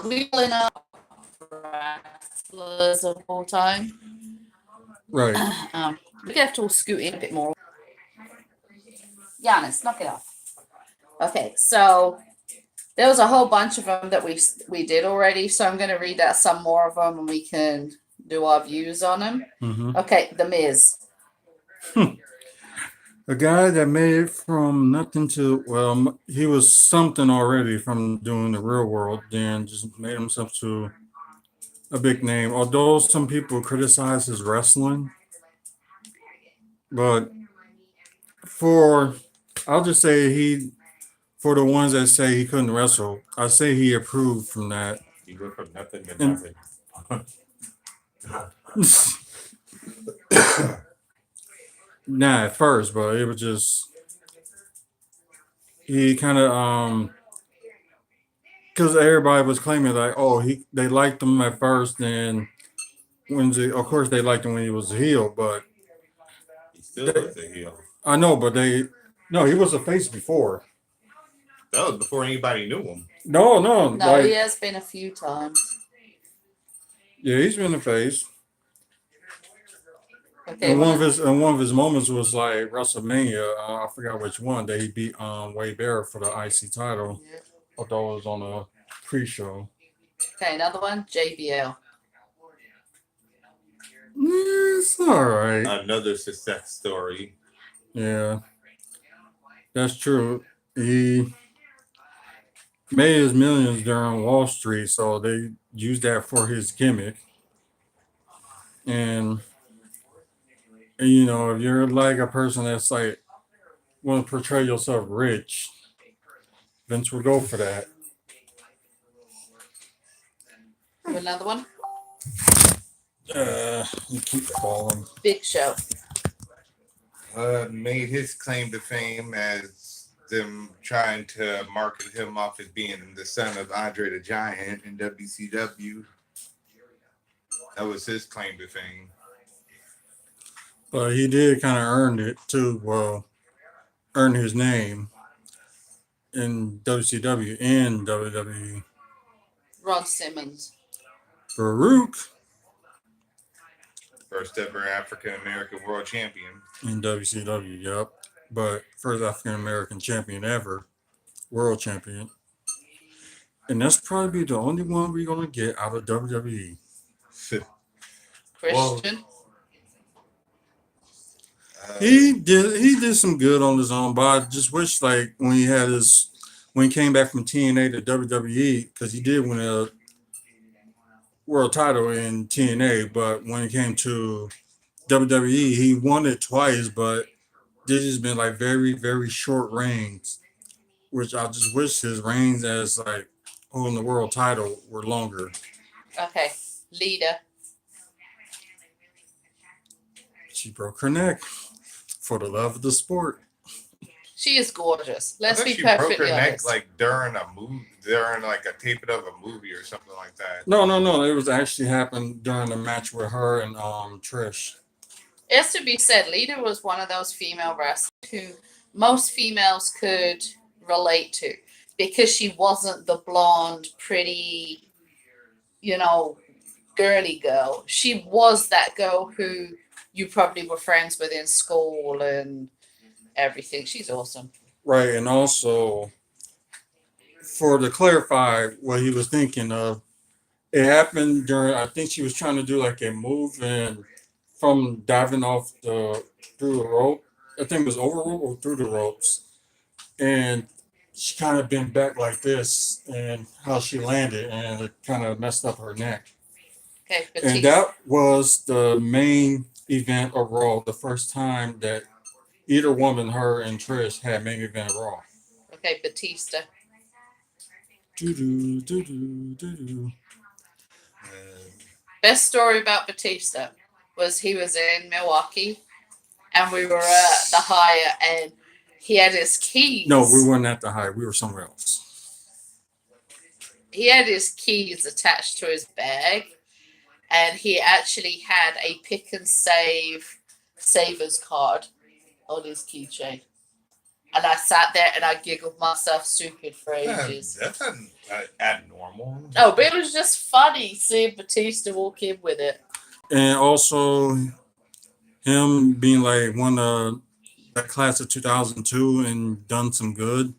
We all know wrestlers of all time. Right. We have to all scoot in a bit more. Giannis, knock it off. Okay, so there was a whole bunch of them that we did already. So I'm going to read out some more of them, and we can do our views on them. Mm-hmm. Okay, The Miz. A guy that made it from nothing to, well, he was something already from doing the real world, then just made himself to a big name. Although some people criticize his wrestling, but for, I'll just say for the ones that say he couldn't wrestle, I say he approved from that. He went from nothing to And- nothing. Nah, at first, but it was just he kind of because everybody was claiming like, oh, they liked him at first, and of course they liked him when he was a heel, but He still is a heel. I know, but no, he was a face before. That was before anybody knew him. No, No, like, he has been a few times. yeah, he's been a face. Okay, And one of his moments was like WrestleMania. I forgot which one that he beat Wade Barrett for the IC title. yeah. Although it was on a pre-show. Okay, another one, JBL. Yeah, it's all right. Another success story. Yeah, that's true. He made his millions during Wall Street, so they used that for his gimmick. And you know, if you're like a person that's like want to portray yourself rich, Vince would go for that. Another one, You keep falling. Big Show. Made his claim to fame as them trying to market him off as being the son of Andre the Giant in WCW. That was his claim to fame. But he did kind of earn it too. Well, earn his name in WCW and WWE. Ron Simmons. Farouk First ever African American world champion. in WCW, yep. But first African American champion ever, world champion. And that's probably the only one we're gonna get out of WWE. Christian. He did some good on his own, but I just wish like when he came back from TNA to WWE, because he did win a world title in TNA, but when it came to WWE, he won it twice, but this has been like very, very short reigns, which I just wish his reigns as like holding the world title were longer. Okay, Lita. She broke her neck for the love of the sport. She is gorgeous. I Let's thought be she broke her perfectly neck honest. like during a movie, during like a taping of a movie or something like that. No. It was actually happened during a match with her and Trish. It has to be said, Lita was one of those female wrestlers who most females could relate to because she wasn't the blonde, pretty, girly girl. She was that girl who you probably were friends with in school and everything. She's awesome. Right, and also to clarify what he was thinking of, it happened during. I think she was trying to do like a move and from diving off through the rope. I think it was over rope or through the ropes, and she kind of bent back like this, and how she landed, and it kind of messed up her neck. Okay, And Batista. that was the main event of Raw, the first time that either woman, her and Trish, had main event of Raw. Okay, Batista. Doo-doo, doo-doo, doo-doo. Best story about Batista was he was in Milwaukee and we were at the Hyatt and he had his keys. No, we weren't at the Hyatt. We were somewhere else. He had his keys attached to his bag and he actually had a pick and save savers card on his keychain. And I sat there and I giggled myself stupid for ages. That's abnormal. normal. Oh, but it was just funny seeing Batista walk in with it. And also him being like one of that class of 2002 and done some good,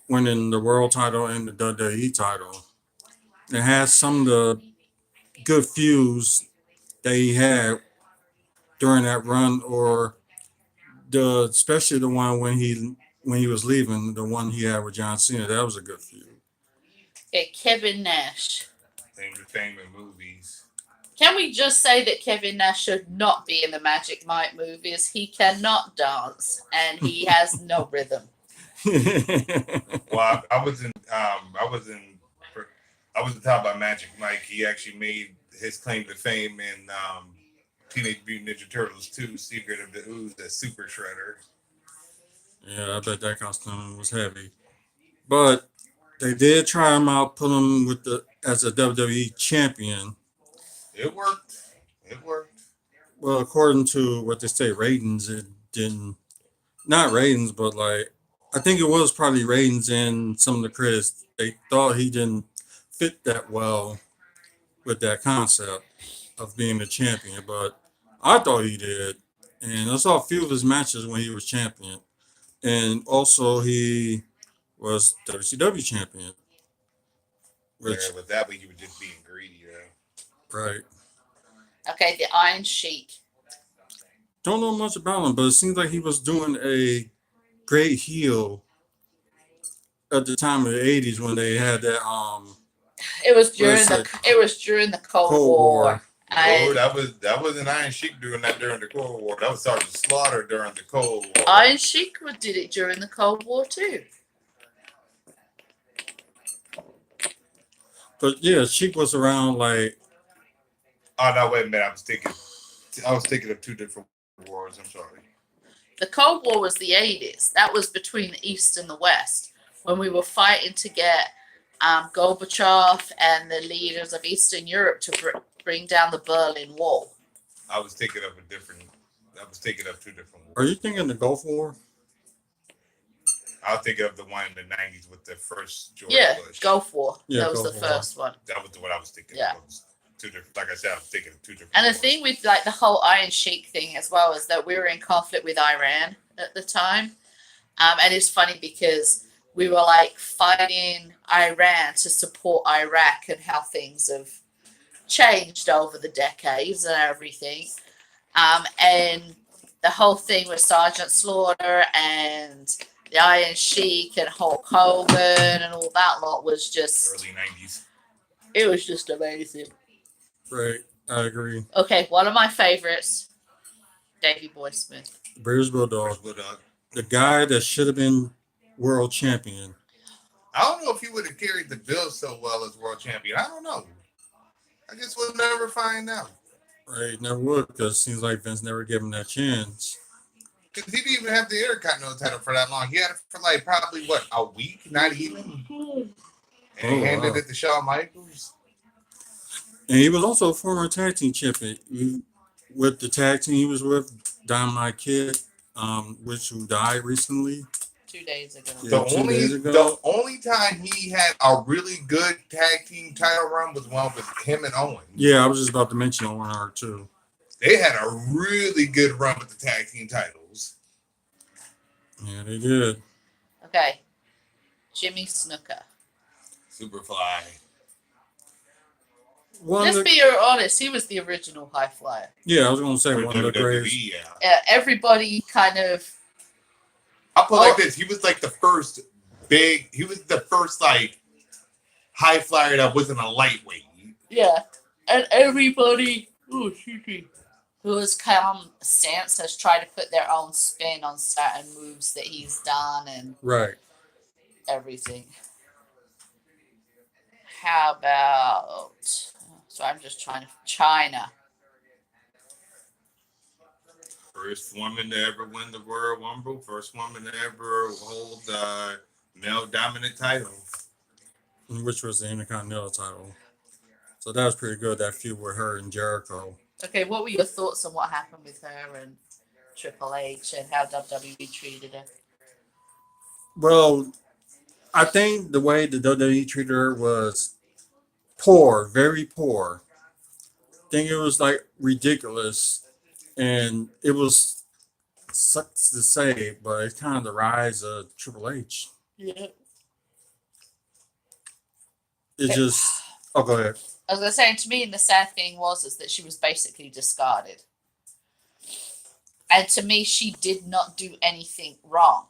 winning the world title and the WWE title. It has some of the good feuds that he had during that run, or especially the one when he was leaving, the one he had with John Cena. That was a good feud. Okay, Kevin Nash. Claim to fame in movies. Can we just say that Kevin Nash should not be in the Magic Mike movies? He cannot dance and he has no rhythm. Well, I was talking about Magic Mike. He actually made his claim to fame in Teenage Mutant Ninja Turtles 2: Secret of the Ooze as Super Shredder. Yeah, I bet that costume was heavy. But they did try him out, put him as a WWE champion. It worked. It worked. Well, according to what they say, ratings, it didn't. Not ratings, but like I think it was probably ratings, and some of the critics they thought he didn't fit that well with that concept of being a champion. But I thought he did, and I saw a few of his matches when he was champion, and also he was WCW champion. Which Yeah, but that way you were just being greedy, right. Okay, the Iron Sheik. Don't know much about him, but it seems like he was doing a great heel at the time of the '80s when they had that It was during Let's the Cold War. Oh, that was an Iron Sheik doing that during the Cold War. That was Sergeant Slaughter during the Cold War. Iron Sheik did it during the Cold War too. But yeah, Sheik was around like Oh no, wait a minute. I was thinking of two different wars. I'm sorry. The Cold War was the 80s. That was between the East and the West when we were fighting to get Gorbachev and the leaders of Eastern Europe to bring down the Berlin Wall. I was thinking of two different wars. Are you thinking the Gulf War? I was thinking of the one in the 90s with the first George Bush. Gulf War. Yeah, that was Gulf the War. first one. That was the one I was thinking Yeah. of. Two different, like I said, I was thinking of two different And the wars. thing with like the whole Iron Sheik thing as well is that we were in conflict with Iran at the time. And it's funny because we were like fighting Iran to support Iraq and how things have changed over the decades and everything. And the whole thing with Sergeant Slaughter and the Iron Sheik and Hulk Hogan and all that lot was just, early 90s. it was just amazing. Right, I agree. Okay, one of my favorites, Davey Boy Smith. British Bulldog, First Bulldog. the guy that should have been world champion. I don't know if he would have carried the bill so well as world champion. I don't know. I guess we'll never find out. Right, never would, because it seems like Vince never gave him that chance. Because he didn't even have the Intercontinental title for that long. He had it for like probably a week, not even. And he handed it to Shawn Michaels. And he was also a former tag team champion. With the tag team he was with, Dynamite Kid, which who died recently. 2 days ago. Yeah. 2 days ago. The only time he had a really good tag team title run was one with him and Owen. Yeah, I was just about to mention Owen Hart too. They had a really good run with the tag team titles. Yeah, they did. Okay. Jimmy Snuka. Superfly. Just be honest, he was the original high flyer. Yeah, I was gonna say For one of the greatest. WWE, yeah. Everybody kind of. I'll put it like this. He was like the first like high flyer that wasn't a lightweight. Yeah. And everybody who has come since has tried to put their own spin on certain moves that he's done and Right. everything. How about. So I'm just trying to. China. First woman to ever win the Royal Rumble. First woman to ever hold the male dominant title. Which was the Intercontinental title. So that was pretty good, that feud with her and Jericho. Okay, what were your thoughts on what happened with her and Triple H and how WWE treated her? Well, I think the way the WWE treated her was poor, very poor. I think it was like ridiculous, and it was sucks to say, but it's kind of the rise of Triple H. Yeah. It just. Oh, go ahead. I was gonna say, and to me, the sad thing is that she was basically discarded. And to me, she did not do anything wrong.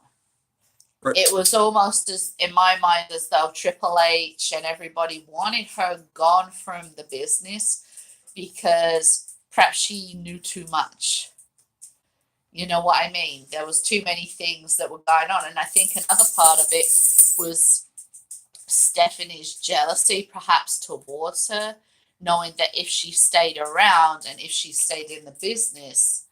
Right. It was almost as, in my mind, as though Triple H and everybody wanted her gone from the business because perhaps she knew too much. You know what I mean? There was too many things that were going on. And I think another part of it was Stephanie's jealousy, perhaps towards her, knowing that if she stayed around and if she stayed in the business,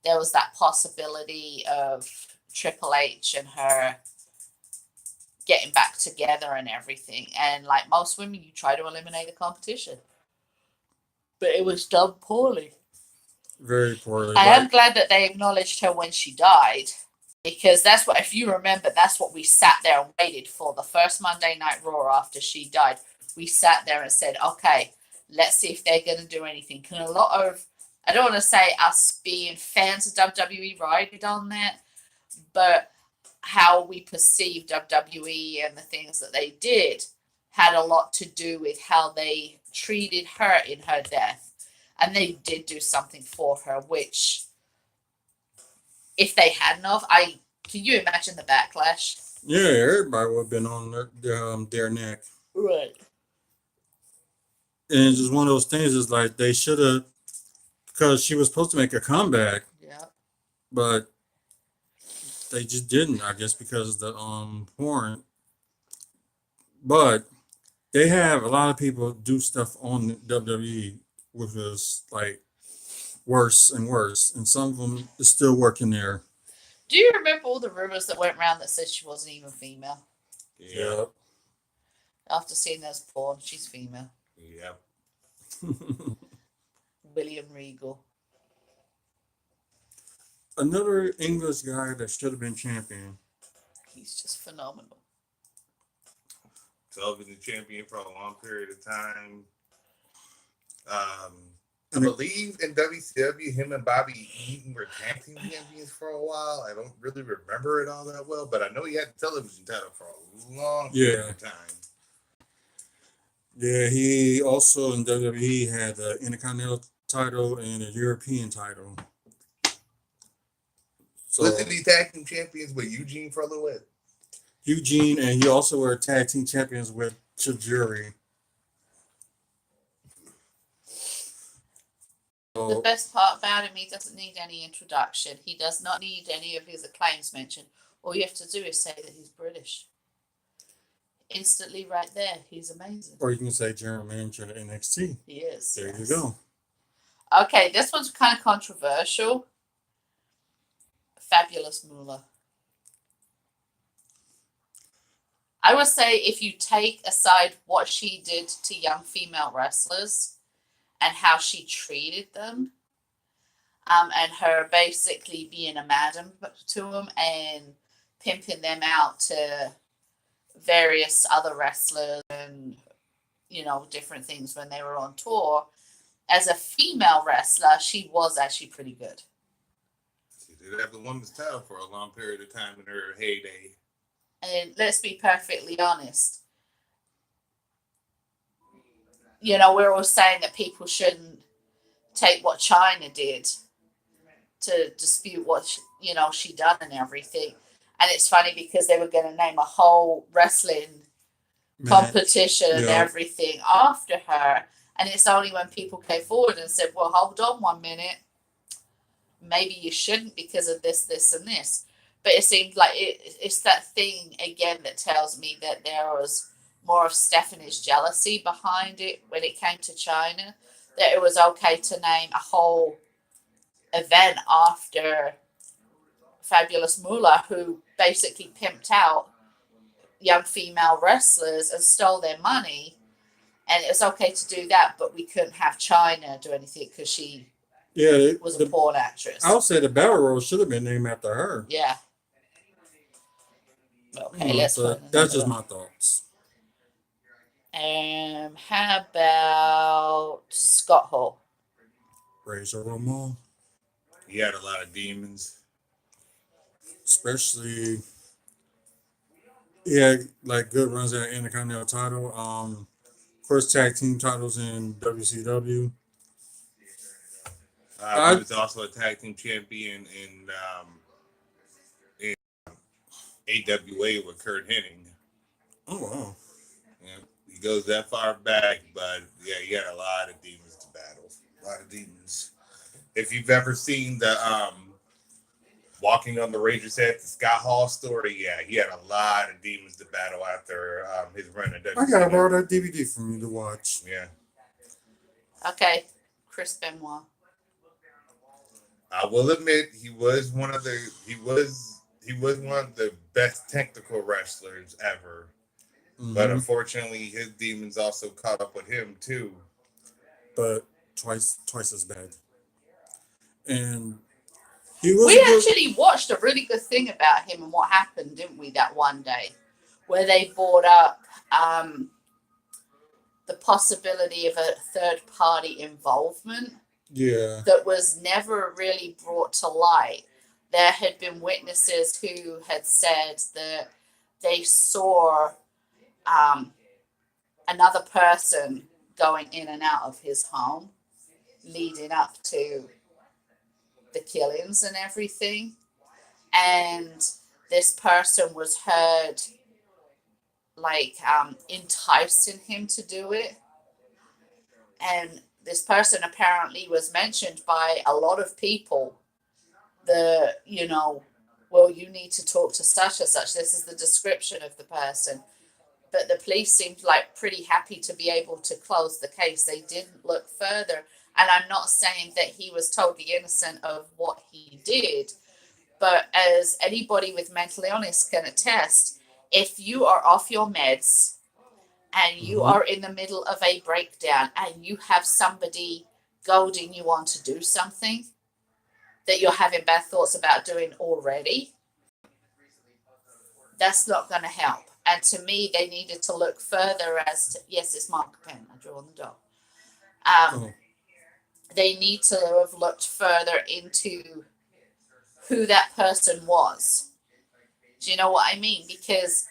there was that possibility of Triple H and her getting back together and everything. And like most women, you try to eliminate the competition. But it was done poorly. Very poorly. I am glad that they acknowledged her when she died, because that's what, if you remember, that's what we sat there and waited for. The first Monday Night Raw after she died, we sat there and said, okay, let's see if they're going to do anything. And a lot of, I don't want to say us being fans of WWE rided on that, but how we perceived WWE and the things that they did had a lot to do with how they treated her in her death. And they did do something for her, which, if they hadn't of, can you imagine the backlash? Yeah, everybody would have been on their neck. Right. And it's just one of those things is like they should have, because she was supposed to make a comeback, Yeah. but they just didn't, I guess, because of the porn. But they have a lot of people do stuff on WWE, which is like worse and worse, and some of them is still working there. Do you remember all the rumors that went around that said she wasn't even female? Yeah. After seeing those porn, she's female. Yeah. William Regal. Another English guy that should have been champion. He's just phenomenal. Television champion for a long period of time. I believe in WCW, him and Bobby Eaton were tag team champions for a while. I don't really remember it all that well, but I know he had the television title for a long period of time. Yeah, he also in WWE had the Intercontinental title and a European title. So Wasn't he tag team champions with Eugene for a little bit? Eugene, and he also were tag team champions with Tajiri. The best part about him, he doesn't need any introduction. He does not need any of his acclaims mentioned. All you have to do is say that he's British. Instantly right there, he's amazing. Or you can say general manager at NXT. He is. There yes. you go. Okay, this one's kind of controversial. Fabulous Moolah. I would say if you take aside what she did to young female wrestlers and how she treated them, and her basically being a madam to them and pimping them out to various other wrestlers and, you know, different things when they were on tour, as a female wrestler, she was actually pretty good. She did have the women's title for a long period of time in her heyday. And let's be perfectly honest. You know, we're all saying that people shouldn't take what Chyna did to dispute what, she done and everything. And it's funny because they were going to name a whole wrestling competition and everything after her. And it's only when people came forward and said, well, hold on 1 minute. Maybe you shouldn't because of this, this, and this. But it seemed like it's that thing, again, that tells me that there was more of Stephanie's jealousy behind it when it came to Chyna. That it was okay to name a whole event after Fabulous Moolah, who basically pimped out young female wrestlers and stole their money. And it was okay to do that, but we couldn't have Chyna do anything because she was a porn actress. I would say the Battle Royal should have been named after her. Yeah. Okay, let's but find that's another just one. my thoughts. How about Scott Hall? Razor Ramon, He had a lot of demons. especially he had like good runs at Intercontinental title. First tag team titles in WCW. He I was also a tag team champion in AWA with Kurt Hennig. oh wow. Yeah, he goes that far back, but yeah, he had a lot of demons to battle. A lot of demons. If you've ever seen the Walking on the Razor's Edge, the Scott Hall story, yeah, he had a lot of demons to battle after his run at I gotta borrow WCW. that DVD from you to watch. Yeah, Okay, Chris Benoit. I will admit he was one of the best technical wrestlers ever. But Hmm. unfortunately, his demons also caught up with him too. But twice as bad. And he was We a good. actually watched a really good thing about him and what happened, didn't we, that one day? Where they brought up the possibility of a third party involvement Yeah. that was never really brought to light. There had been witnesses who had said that they saw another person going in and out of his home leading up to the killings and everything. And this person was heard like enticing him to do it. And this person apparently was mentioned by a lot of people. Well, you need to talk to such and such. This is the description of the person. But the police seemed like pretty happy to be able to close the case. They didn't look further. And I'm not saying that he was totally innocent of what he did, but as anybody with mental illness can attest, if you are off your meds and you are in the middle of a breakdown and you have somebody goading you on to do something that you're having bad thoughts about doing already, that's not going to help. And to me, they needed to look further as to, yes, it's Mark Penn, I drew on the dog. They need to have looked further into who that person was. Do you know what I mean? Because,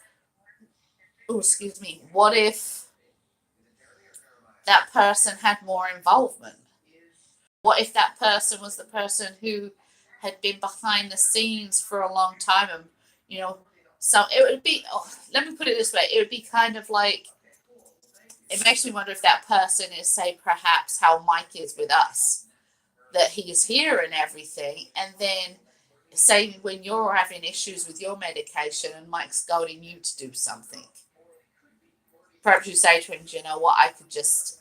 what if that person had more involvement? What if that person was the person who had been behind the scenes for a long time? And, so it would be, let me put it this way, it would be kind of like, it makes me wonder if that person is, say, perhaps how Mike is with us, that he's here and everything, and then say when you're having issues with your medication and Mike's goading you to do something, perhaps you say to him, you know what, I could just,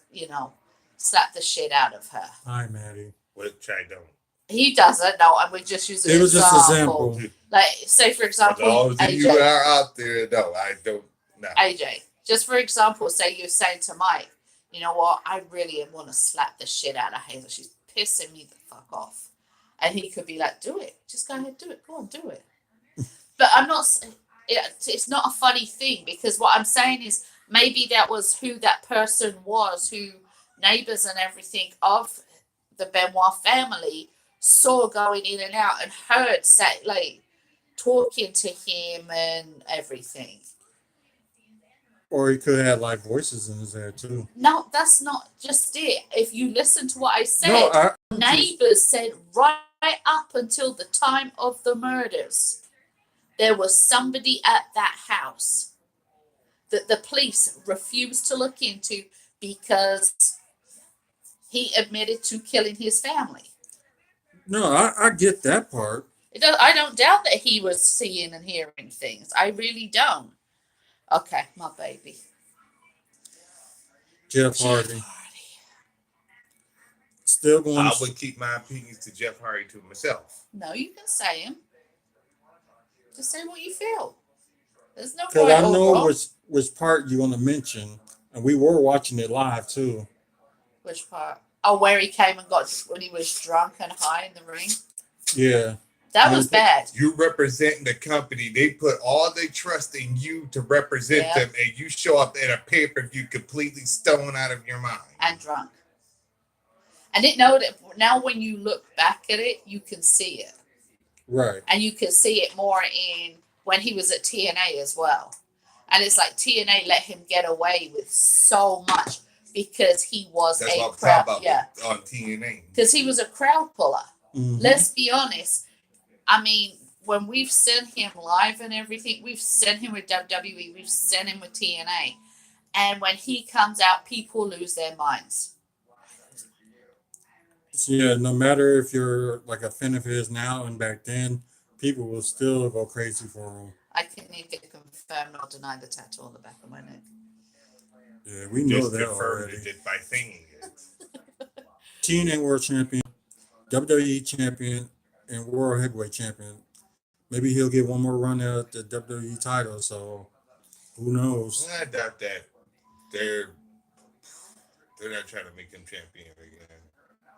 slap the shit out of her. Hi, Maddie. Which I don't. He doesn't, no, and we just use It was just an example. Like, say, for example, All of you AJ. are out there, no, I don't. No. AJ, just for example, say you're saying to Mike, you know what, I really want to slap the shit out of Hazel. She's pissing me the fuck off. And he could be like, do it. Just go ahead, do it. Go on, do it. But I'm not, it's not a funny thing, because what I'm saying is maybe that was who that person was, who neighbors and everything of the Benoit family saw going in and out and heard talking to him and everything. Or he could have had live voices in his head too. No, that's not just it. If you listen to what I said, No, neighbors said right up until the time of the murders, there was somebody at that house that the police refused to look into because he admitted to killing his family. No, I get that part. I don't doubt that he was seeing and hearing things. I really don't. Okay, my baby. Jeff Hardy. Still going. I would keep my opinions to Jeff Hardy to myself. No, you can say him. Just say what you feel. There's no Because right I or know wrong. which part you're going to mention, and we were watching it live too. Which part? Oh, where he came and got when he was drunk and high in the ring. Yeah. That was bad. You representing the company. They put all their trust in you to represent Yep. them, and you show up at a pay-per-view completely stoned out of your mind. And drunk. And it know that now when you look back at it, you can see it. Right. And you can see it more in when he was at TNA as well. And it's like TNA let him get away with so much because he was That's a what I'm crowd. talking Yeah. about on TNA. Because he was a crowd puller. Mhm. Let's be honest. I mean, when we've seen him live and everything, we've seen him with WWE, we've seen him with TNA. And when he comes out, people lose their minds. So yeah, no matter if you're like a fan of his now and back then, people will still go crazy for him. I can neither confirm nor deny the tattoo on the back of my neck. Yeah, we know Just that confirmed already. it just by saying it. TNA World Champion, WWE Champion, and World Heavyweight Champion. Maybe he'll get one more run at the WWE title. So who knows? I doubt that. They're not trying to make him champion again.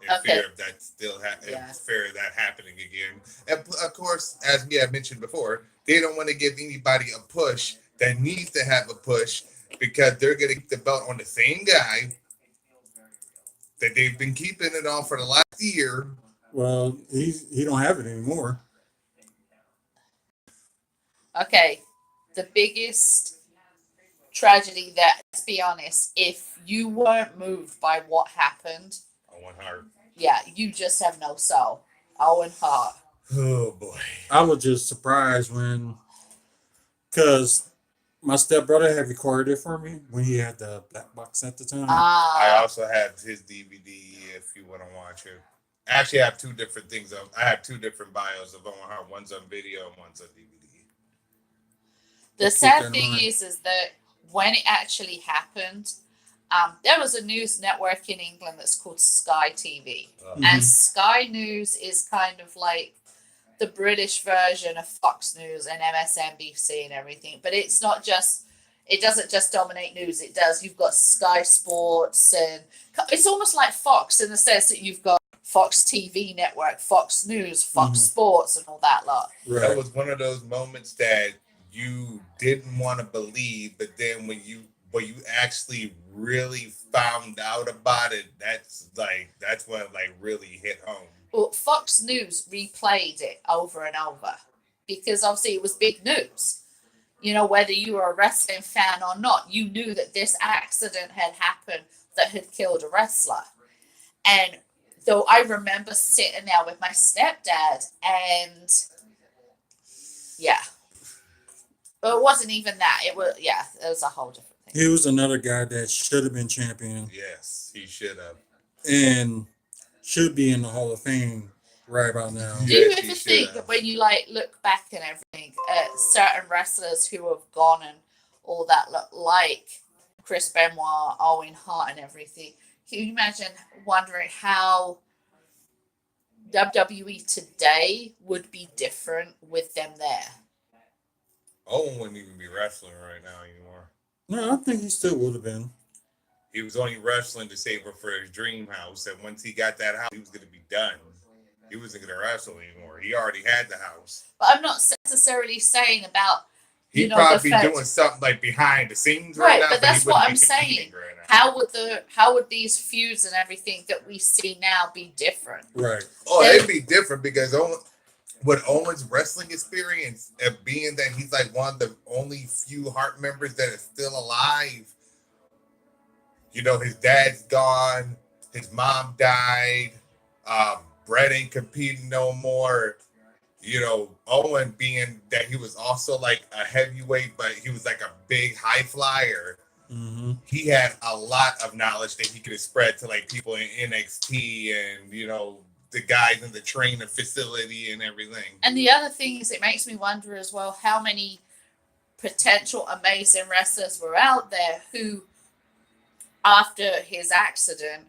In Okay. fear of that still Yeah. in fear of that happening again. And of course, as we have mentioned before, they don't want to give anybody a push that needs to have a push because they're going to keep the belt on the same guy that they've been keeping it on for the last year. Well, he don't have it anymore. Okay. The biggest tragedy that, let's be honest, if you weren't moved by what happened, Owen Hart. yeah, you just have no soul. Owen Hart. Oh boy. I was just surprised when, because my stepbrother had recorded it for me when he had the black box at the time. I also have his DVD if you want to watch it. Actually, I have two different things. I have two different bios of Owen Hart. One's on video and one's on DVD. The Let's keep that sad in thing mind. is that when it actually happened, there was a news network in England that's called Sky TV. Mhm. And Sky News is kind of like the British version of Fox News and MSNBC and everything. But it's not just, it doesn't just dominate news. It does. You've got Sky Sports, and it's almost like Fox in the sense that you've got Fox TV network, Fox News, Fox Mhm. Sports, and all that lot. Right. That was one of those moments that you didn't want to believe, but then when you actually really found out about it, that's when it like really hit home. Well, Fox News replayed it over and over because obviously it was big news. You know, whether you were a wrestling fan or not, you knew that this accident had happened that had killed a wrestler. And though I remember sitting there with my stepdad and yeah. But it wasn't even that. It was a whole different thing. He was another guy that should have been champion Yes, he should have. and should be in the Hall of Fame right about now. Do you Yes, he ever should think have. that when you like look back and everything at certain wrestlers who have gone and all that, like Chris Benoit, Owen Hart, and everything, can you imagine wondering how WWE today would be different with them there? Owen wouldn't even be wrestling right now anymore. No, I think he still would have been. He was only wrestling to save up for his dream house, and once he got that house, he was going to be done. He wasn't going to wrestle anymore. He already had the house. But I'm not necessarily saying about He'd you know, probably the be fact- doing something like behind the scenes Right, right, now. but that's he wouldn't what be I'm competing saying. right now. how would these feuds and everything that we see now be different? Right. Oh, it'd be different because with Owen's wrestling experience, and being that he's like one of the only few Hart members that is still alive. You know, his dad's gone, his mom died, Brett ain't competing no more. You know, Owen being that he was also like a heavyweight, but he was like a big high flyer. Mm-hmm. He had a lot of knowledge that he could have spread to like people in NXT and, you know, the guys in the training facility and everything. And the other thing is, it makes me wonder as well how many potential amazing wrestlers were out there who, after his accident,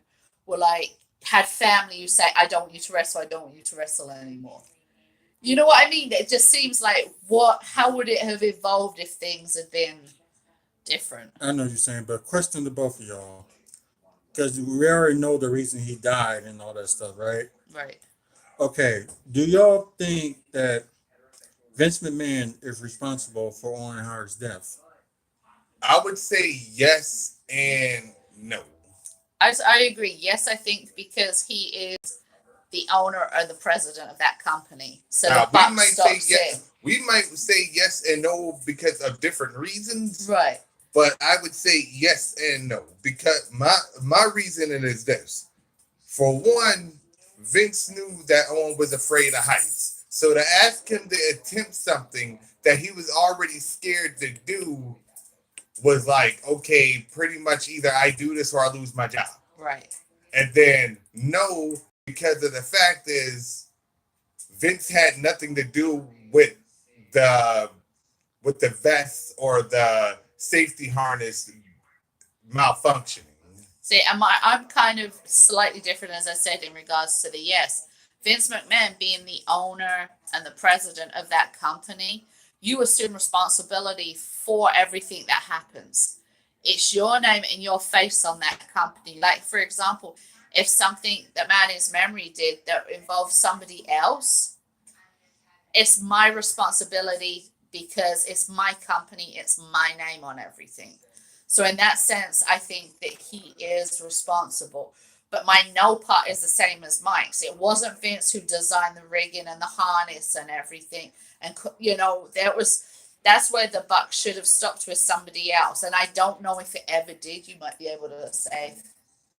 were like, had family who say, I don't want you to wrestle, I don't want you to wrestle anymore. You know what I mean? It just seems like, how would it have evolved if things had been different? I know what you're saying, but question to both of y'all. Because we already know the reason he died and all that stuff, right? Right. Okay, do y'all think that Vince McMahon is responsible for Owen Hart's death? I would say yes and no. I agree. Yes, I think because he is the owner or the president of that company. So the Now we buck might say stops yes. in. We might say yes and no because of different reasons. Right. But I would say yes and no because my reasoning is this. For one, Vince knew that Owen was afraid of heights. So to ask him to attempt something that he was already scared to do was like, okay, pretty much either I do this or I lose my job. Right. And then no, because of the fact is Vince had nothing to do the with the vest or the safety harness malfunctioning. See, I'm kind of slightly different, as I said, in regards to the yes. Vince McMahon being the owner and the president of that company, you assume responsibility for everything that happens. It's your name and your face on that company. Like, for example, if something that man in his memory did that involves somebody else, it's my responsibility because it's my company, it's my name on everything. So in that sense, I think that he is responsible. But my no part is the same as Mike's. It wasn't Vince who designed the rigging and the harness and everything. And that's where the buck should have stopped with somebody else. And I don't know if it ever did. You might be able to say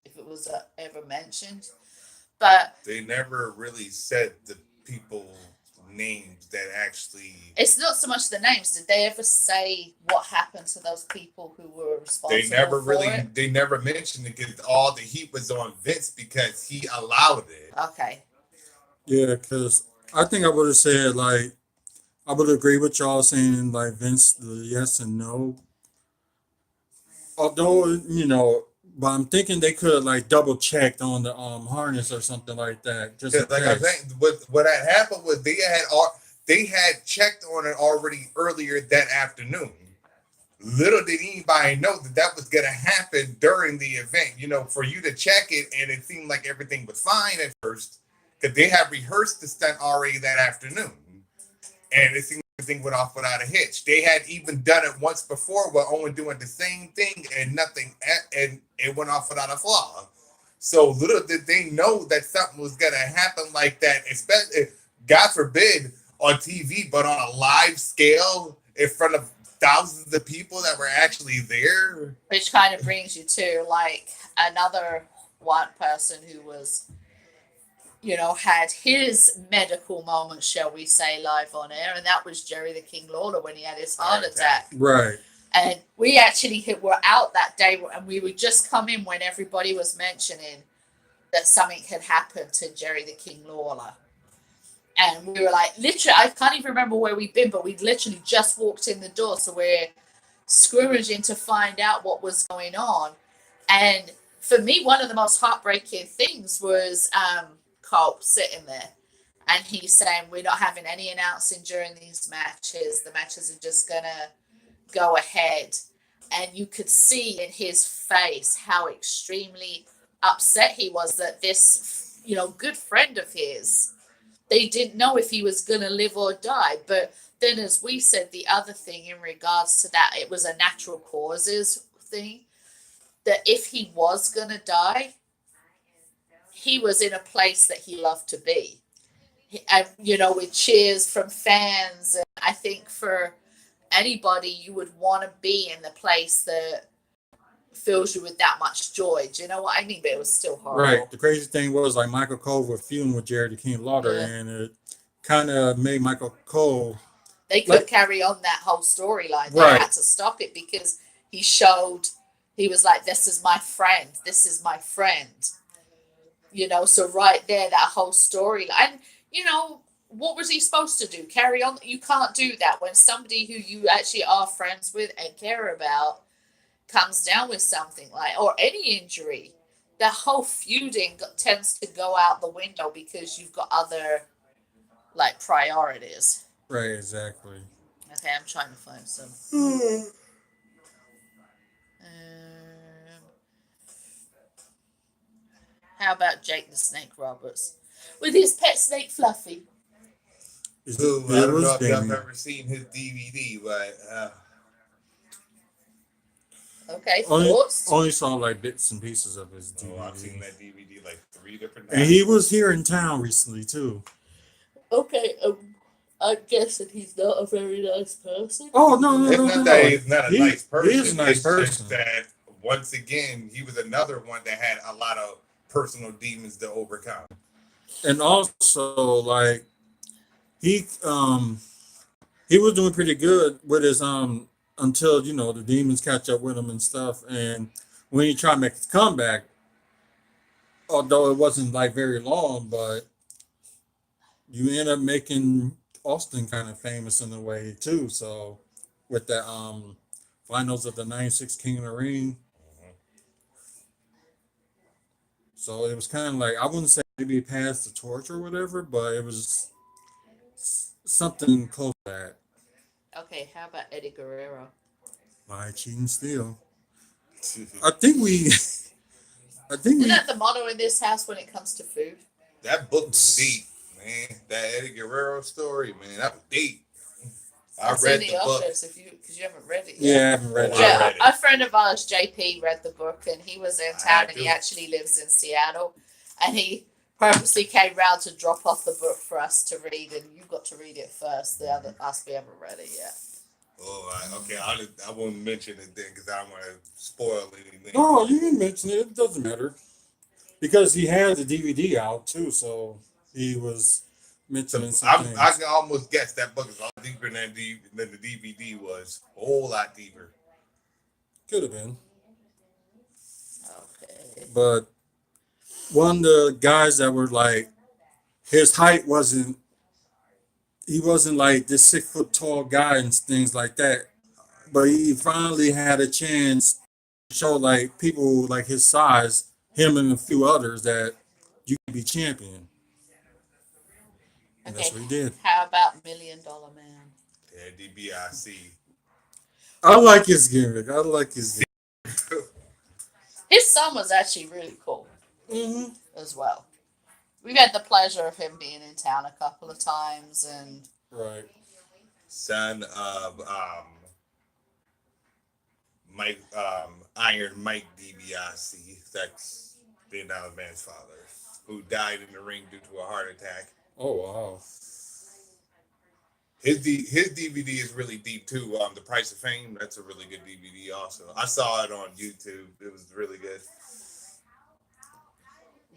if it was ever mentioned. But They never really said the people names that actually. it's not so much the names. Did they ever say what happened to those people who were responsible? They never mentioned it because all the heat was on Vince because he allowed it. Okay. Yeah, because I think I would have said like I would agree with y'all saying like Vince the yes and no. Although but I'm thinking they could have like double checked on the harness or something like that. Just in Like I case. think what had happened was they had checked on it already earlier that afternoon. Little did anybody know that was going to happen during the event. For you to check it, and it seemed like everything was fine at first because they had rehearsed the stunt already that afternoon, and it seemed like everything went off without a hitch. They had even done it once before with Owen doing the same thing, and it went off without a flaw. So little did they know that something was going to happen like that, especially, God forbid, on TV, but on a live scale in front of thousands of people that were actually there. Which kind of brings you to like another one person who was, had his medical moment, shall we say, live on air, and that was Jerry the King Lawler when he had his heart attack. Right. And we actually were out that day, and we would just come in when everybody was mentioning that something had happened to Jerry the King Lawler. And we were like, literally, I can't even remember where we'd been, but we'd literally just walked in the door. So we're scrimmaging to find out what was going on. And for me, one of the most heartbreaking things was Colt sitting there. And he's saying, we're not having any announcing during these matches. The matches are just going to go ahead. And you could see in his face how extremely upset he was that this, good friend of his, they didn't know if he was going to live or die. But then, as we said, the other thing in regards to that, it was a natural causes thing, that if he was going to die, he was in a place that he loved to be. And, with cheers from fans. And I think for anybody, you would want to be in the place that fills you with that much joy. Do you know what I mean? But it was still horrible. Right. The crazy thing was like Michael Cole was feuding with Jerry the King Lawler, and it kind of made Michael Cole. They could carry on that whole storyline. They Right. had to stop it because he was like, this is my friend. This is my friend. So right there, that whole storyline. And, what was he supposed to do? Carry on? You can't do that when somebody who you actually are friends with and care about comes down with something or any injury. The whole feuding tends to go out the window because you've got other priorities. Right, exactly. Okay, I'm trying to find some. How about Jake the Snake Roberts? with his pet snake Fluffy. Who, I It don't was know if y'all have Damien. ever seen his DVD, but Okay, Only, thoughts? only saw like bits and pieces of his I've seen DVD. that DVD like 3 different And times. he was here in town recently too. Okay, I'm guessing he's not a very nice person. Oh no, It's not that he's not a He- nice person. He is a nice it's person. just that once again, he was another one that had a lot of personal demons to overcome. And also like he was doing pretty good with his until the demons catch up with him and stuff. And when he tried to make his comeback, although it wasn't like very long, but you end up making Austin kind of famous in a way too. So with the finals of the '96 King of the Ring. So it was kind of like, I wouldn't say maybe past the torch or whatever, but it was something close to that. Okay, how about Eddie Guerrero? By cheating steal. I think we Isn't that the motto in this house when it comes to food? That book was deep, man. That Eddie Guerrero story, man, that was deep. I It's read in the book. office because you haven't read it Yeah, I yet. haven't read Oh, it. I read it. A friend of ours, JP, read the book and he was in I town and he do. actually lives in Seattle and he purposely came round to drop off the book for us to read and you got to read it first. The other us, we haven't read it yet. Oh, okay. I won't mention it then because I don't want to spoil anything. No, you can mention it. It doesn't matter. Because he had the DVD out too, so he was mentioning some things. I can almost guess that book is a lot deeper than the DVD was. A whole lot deeper. Could have been. Okay. But one of the guys that were like, his height wasn't, he wasn't like this 6 foot tall guy and things like that. But he finally had a chance to show like people like his size, him and a few others, that you can be champion. And that's Okay. what he did. How about $1 Million Man? Yeah, DBIC. I like his gimmick. I like his gimmick. His son was actually really cool Mm-hmm. as well. We've had the pleasure of him being in town a couple of times and Right. Son of Mike Iron Mike DiBiase. That's the man's father, who died in the ring due to a heart attack. Oh wow. His DVD is really deep too. The Price of Fame. That's a really good DVD. Also, I saw it on YouTube. It was really good.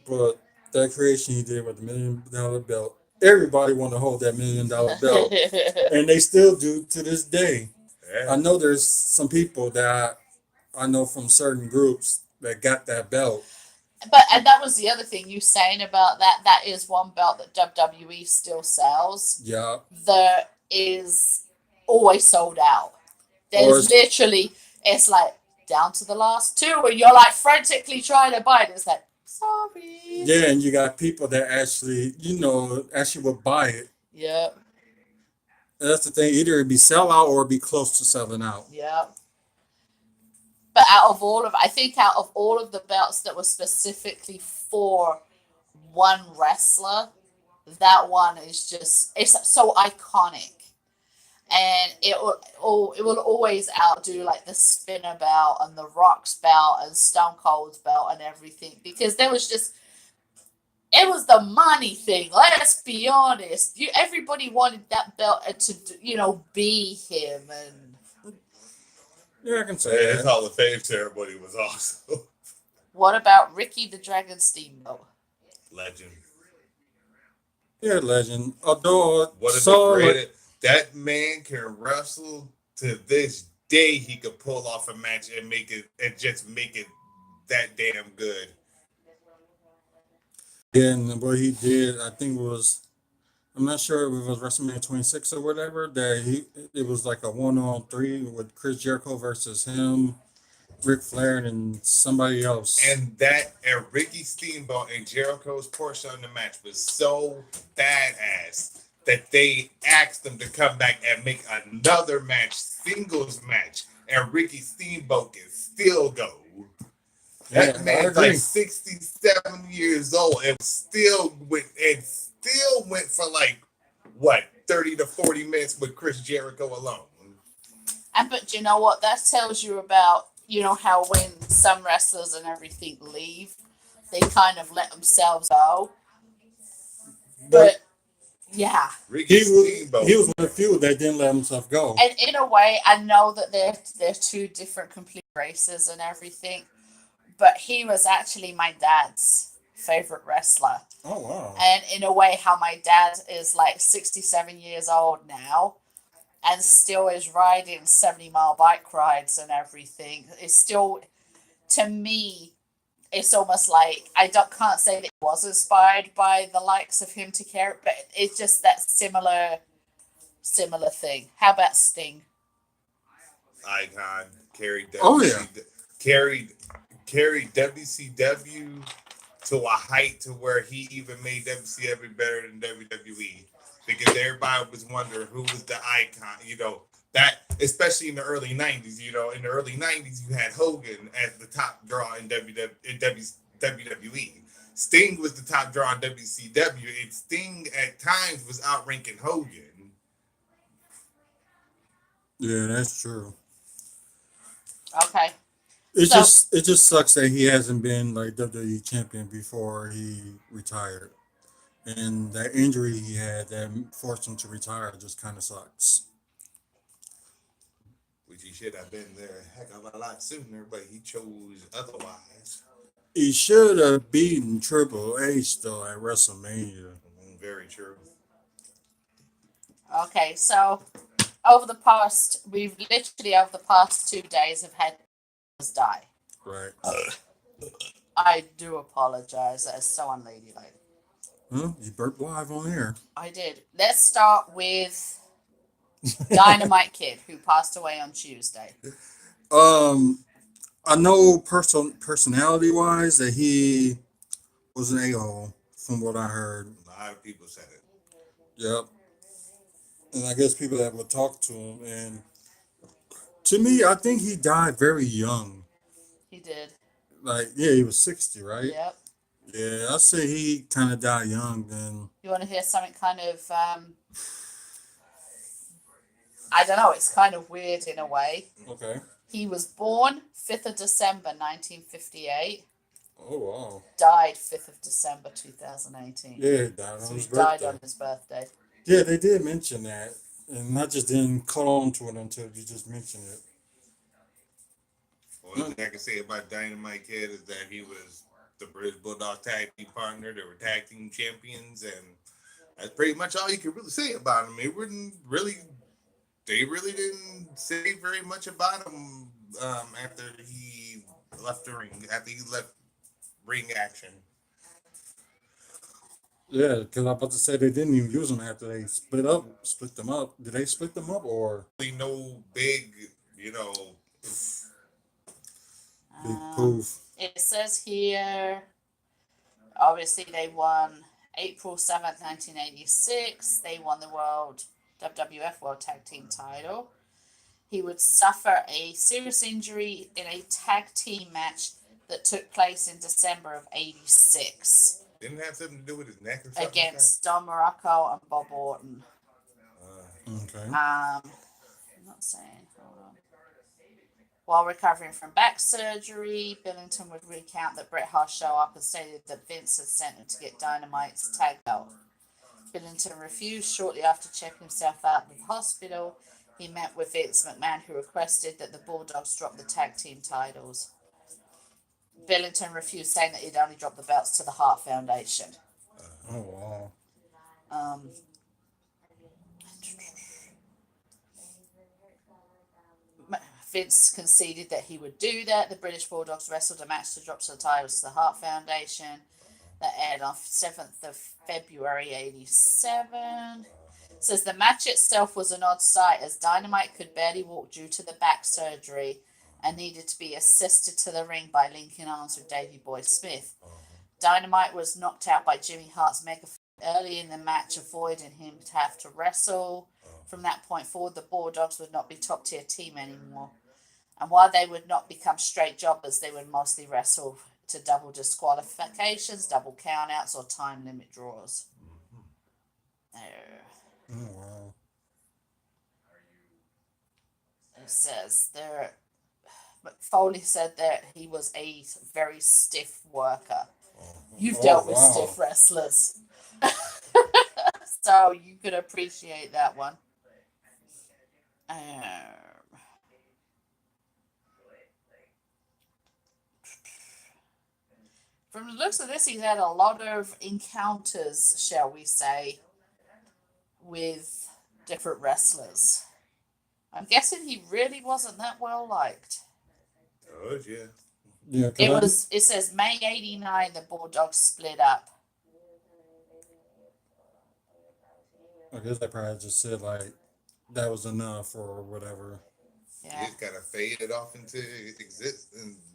But that creation he did with the $1 million belt, everybody want to hold that $1 million belt, and they still do to this day. Yeah. I know there's some people that I know from certain groups that got that belt. and that was the other thing you saying about that. That is one belt that WWE still sells. Yeah. That is always sold out. Or There's literally, it's like down to the last two, and you're like frantically trying to buy it. It's like, sorry. Yeah, and you got people that actually would buy it. Yeah. And that's the thing. Either it'd be sell out or it'd be close to selling out. Yeah. But out of all of the belts that were specifically for one wrestler, that one is it's so iconic. And it will always outdo like the Spinner belt and the Rock's belt and Stone Cold's belt and everything, because it was the money thing. Let's be honest. Everybody wanted that belt to be him. And Yeah, I can say Yeah, his that. Hall of Fame ceremony was awesome. what about Ricky the Dragon Steamboat? Legend. Yeah, legend. Although What is so the greatest? That man can wrestle to this day. He could pull off a match and make it that damn good. and what he did, I think I'm not sure if it was WrestleMania 26 or whatever, it was like a 1-on-3 with Chris Jericho versus him, Ric Flair, and somebody else. And Ricky Steamboat and Jericho's portion of the match was so badass that they asked him to come back and make another match, singles match, and Ricky Steamboat can still go. Yeah, That I man's agree. like 67 years old and still went for like what 30 to 40 minutes with Chris Jericho alone. And but you know what? That tells you about, how when some wrestlers and everything leave, they kind of let themselves go. But yeah, Ricky He was Steamboat. with a few that didn't let himself go. and in a way, I know that they're two different complete races and everything, but he was actually my dad's favorite wrestler. Oh wow. And in a way, how my dad is like 67 years old now and still is riding 70-mile bike rides and everything. It's still, to me, it's almost like can't say that he was inspired by the likes of him to carry it, but it's just that similar thing. How about Sting? Icon carried Oh, yeah. carried WCW to a height to where he even made WCW better than WWE because everybody was wondering who was the icon. That especially in the early 90s. In the early 90s you had Hogan as the top draw in WWE. Sting was the top draw in WCW, and Sting at times was outranking Hogan. Yeah, that's true. Okay. It So- just sucks that he hasn't been like WWE champion before he retired, and that injury he had that forced him to retire just kind of sucks. Which he should have been there a heck of a lot sooner, but he chose otherwise. He should have beaten Triple H though at WrestleMania. Very true. Okay, so we've literally over the past 2 days have had die. Right. I do apologize. That is so unladylike. Huh? You burped live on air. I did. Let's start with Dynamite Kid, who passed away on Tuesday. I know personality wise that he was an a-hole from what I heard. A lot of people said it. Yep. And I guess people that would talk to him, and to me, I think he died very young. He did. Like, yeah, he was 60, right? Yep. Yeah, I say he kind of died young then. You want to hear something kind of, I don't know, it's kind of weird in a way. Okay. He was born 5th of December 1958, Oh, wow. died 5th of December 2018. Yeah, he died on So his he died birthday. on his birthday. Yeah, they did mention that. And I just didn't caught on to it until you just mentioned it. Only thing I can say about Dynamite Kid is that he was the British Bulldog tag team partner. They were tag team champions, and that's pretty much all you can really say about him. They really didn't say very much about him after he left the ring. After he left ring action. Yeah, because I'm about to say they didn't even use them after they split them up. Did they split them up or Really no big, big Um, poof? It says here, obviously they won April 7th, 1986. They won the WWF World Tag Team title. He would suffer a serious injury in a tag team match that took place in December of 86 Didn't have something to do with his neck or something. against Don Morocco and Bob Orton. Okay. I'm not saying, hold on. While recovering from back surgery, Billington would recount that Bret Hart showed up and stated that Vince had sent him to get Dynamite's tag belt. Billington refused shortly after checking himself out in the hospital. He met with Vince McMahon, who requested that the Bulldogs drop the tag team titles. Billington refused, saying that he'd only drop the belts to the Hart Foundation. Oh wow. Vince conceded that he would do that. The British Bulldogs wrestled a match to drop the titles to the Hart Foundation. That aired on 7th of February 87. It says the match itself was an odd sight as Dynamite could barely walk due to the back surgery and needed to be assisted to the ring by linking arms with Davey Boy Smith. Dynamite was knocked out by Jimmy Hart's megaphone early in the match, avoiding him to have to wrestle. From that point forward, the Bulldogs would not be top tier team anymore. And while they would not become straight jobbers, they would mostly wrestle to double disqualifications, double countouts, or time limit draws. Oh, wow. It says there, but Foley said that he was a very stiff worker. You've dealt with stiff wrestlers, so you could appreciate that one. From the looks of this, he's had a lot of encounters, shall we say, with different wrestlers. I'm guessing he really wasn't that well liked. Oh, yeah. Yeah, It says May '89, the Bulldogs split up. I guess they probably just said like that was enough or whatever. Yeah. You just gotta fade it off into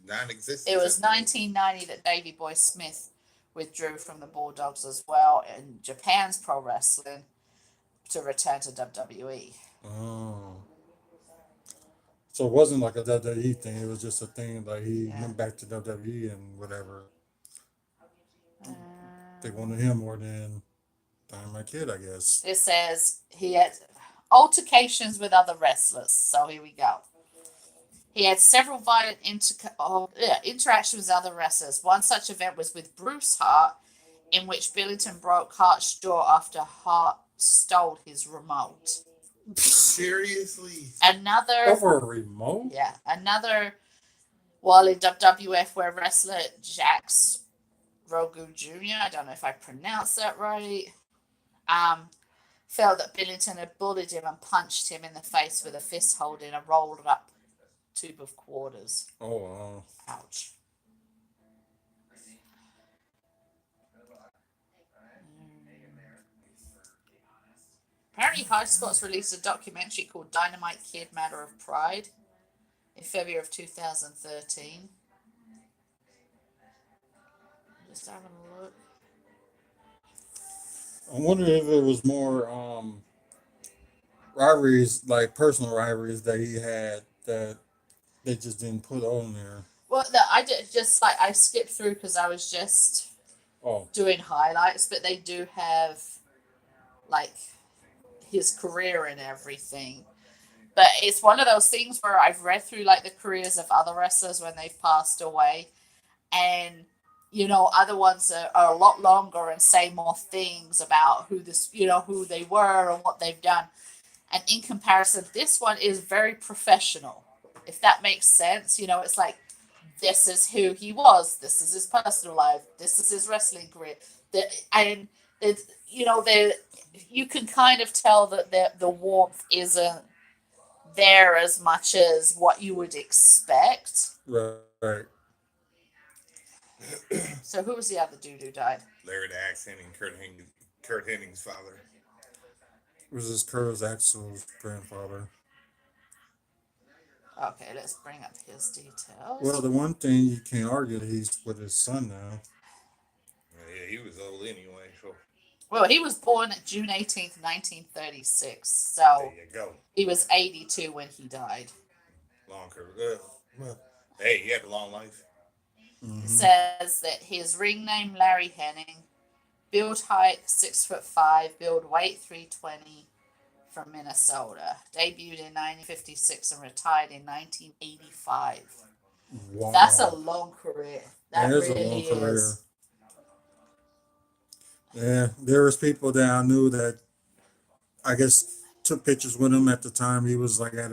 non-existence. It was 1990 that Davey Boy Smith withdrew from the Bulldogs as well in Japan's pro wrestling to return to WWE. Oh. So it wasn't like a WWE thing. It was just a thing like he went back to WWE and whatever. They wanted him more than Dynamite Kid, I guess. It says he had altercations with other wrestlers. So here we go. He had several violent interactions with other wrestlers. One such event was with Bruce Hart, in which Billington broke Hart's jaw after Hart stole his remote. Seriously? Another Over a remote? Yeah, another while in WWF where wrestler Jax Rogu Jr., I don't know if I pronounced that right, felt that Billington had bullied him and punched him in the face with a fist holding a rolled up tube of quarters. Oh, wow. Ouch. Apparently, High Spots released a documentary called Dynamite Kid Matter of Pride in February of 2013. Just having a look. I wonder if it was more rivalries, like personal rivalries that he had that they just didn't put on there. Well, I did just I skipped through because I was just doing highlights, but they do have like his career and everything. But it's one of those things where I've read through like the careers of other wrestlers when they've passed away, and other ones are a lot longer and say more things about who they were and what they've done. And in comparison, this one is very professional, if that makes sense. It's like, this is who he was, this is his personal life, this is his wrestling career. And it's, you can kind of tell that the warmth isn't there as much as what you would expect. Right. So who was the other dude who died? Larry the Axe Hennig, Kurt Hennig's father. It was his Curtis Axel's grandfather. Okay, let's bring up his details. Well, the one thing you can't argue, he's with his son now. Yeah, he was old anyway. So. Well, he was born June 18th, 1936. So there you go. He was 82 when he died. Long career. Hey, he had a long life. It says that his ring name Larry Hennig, build height 6'5", build weight 320, from Minnesota. Debuted in 1956 and retired in 1985. Wow. That's a long career. That is really a long career. is. Yeah, there was people that I knew that I guess took pictures with him at the time. He was like at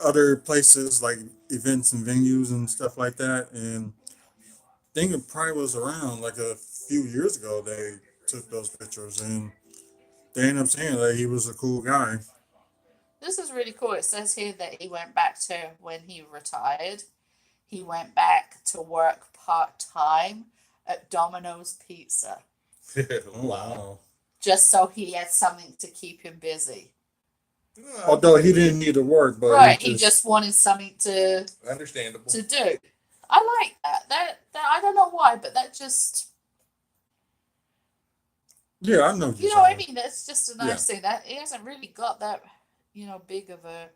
other places like events and venues and stuff like that. And I think it probably was around like a few years ago they took those pictures, and they ended up saying that he was a cool guy. This is really cool. It says here that he went back to when he retired. He went back to work part-time at Domino's Pizza. Wow. Just so he had something to keep him busy. Although he didn't need to work, but right, he just wanted something to understandable to do. I like that. That I don't know why, but that just I know. You know what I mean? That's just a nice thing. That he hasn't really got that, big of a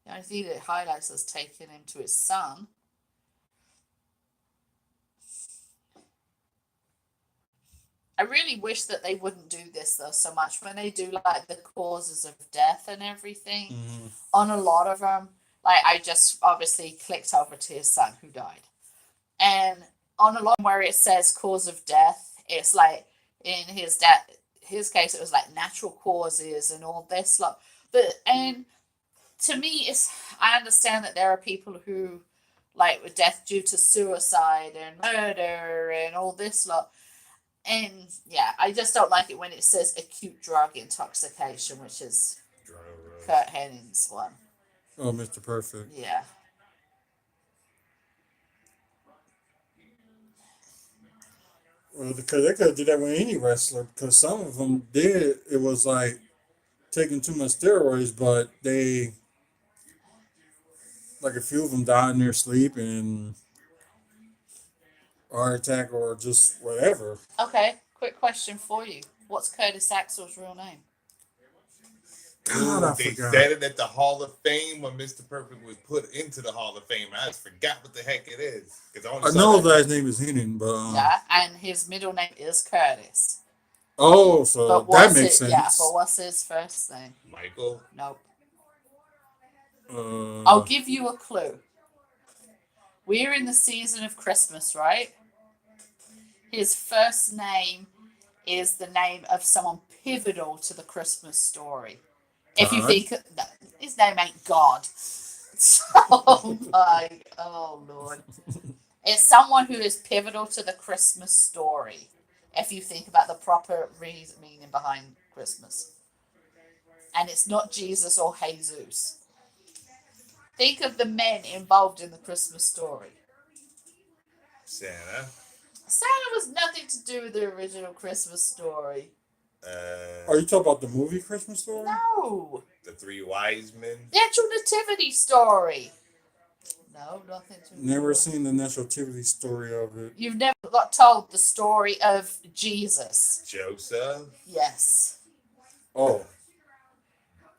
The only thing it highlights is taking him to his son. I really wish that they wouldn't do this though so much when they do like the causes of death and everything. Mm-hmm. On a lot of them, like I just obviously clicked over to his son who died, and on a lot where it says cause of death, it's like in his case it was like natural causes and all this lot. But and to me, I understand that there are people who like with death due to suicide and murder and all this lot. And yeah, I just don't like it when it says acute drug intoxication, which is Kurt Henning's one. Oh, Mr. Perfect. Yeah. Well, because they could do that with any wrestler. Because some of them did. It was like taking too much steroids, but they, like a few of them died in their sleep and heart attack or just whatever. Okay, quick question for you. What's Curtis Axel's real name? God, I They forgot. said it at the Hall of Fame when Mr. Perfect was put into the Hall of Fame. I just forgot what the heck it is. I know his last name is Henning, but Yeah, and his middle name is Curtis. oh, so But that what's makes sense. Yeah, but what's his first name? Michael. Nope. Uh, I'll give you a clue. We're in the season of Christmas, right? His first name is the name of someone pivotal to the Christmas story. If you God. think no, his name ain't God. Oh Lord. It's someone who is pivotal to the Christmas story. If you think about the proper meaning behind Christmas. And it's not Jesus or Jesus. Think of the men involved in the Christmas story. Santa. Santa was nothing to do with the original Christmas story. Are you talking about the movie Christmas Story? No. The Three Wise Men. The actual nativity story. No, nothing to do Never with seen the nativity story of it. You've never got told the story of Jesus. Joseph. Yes. Oh,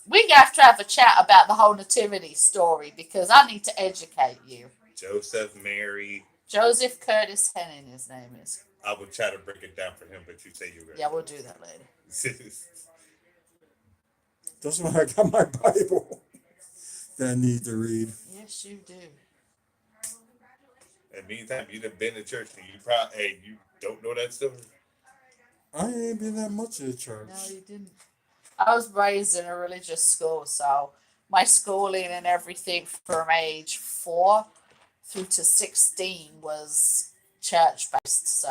We're going to have a chat about the whole nativity story because I need to educate you. Joseph, Mary. Joseph Curtis Henning, his name is. I will try to break it down for him, but you say you're ready. Yeah, we'll do that later. that's why I got my Bible that I need to read. Yes, you do. And meantime, you've been to church and you don't know that story. I ain't been that much at the church. No, you didn't. I was raised in a religious school, so my schooling and everything from age 4 through to 16 was church based. So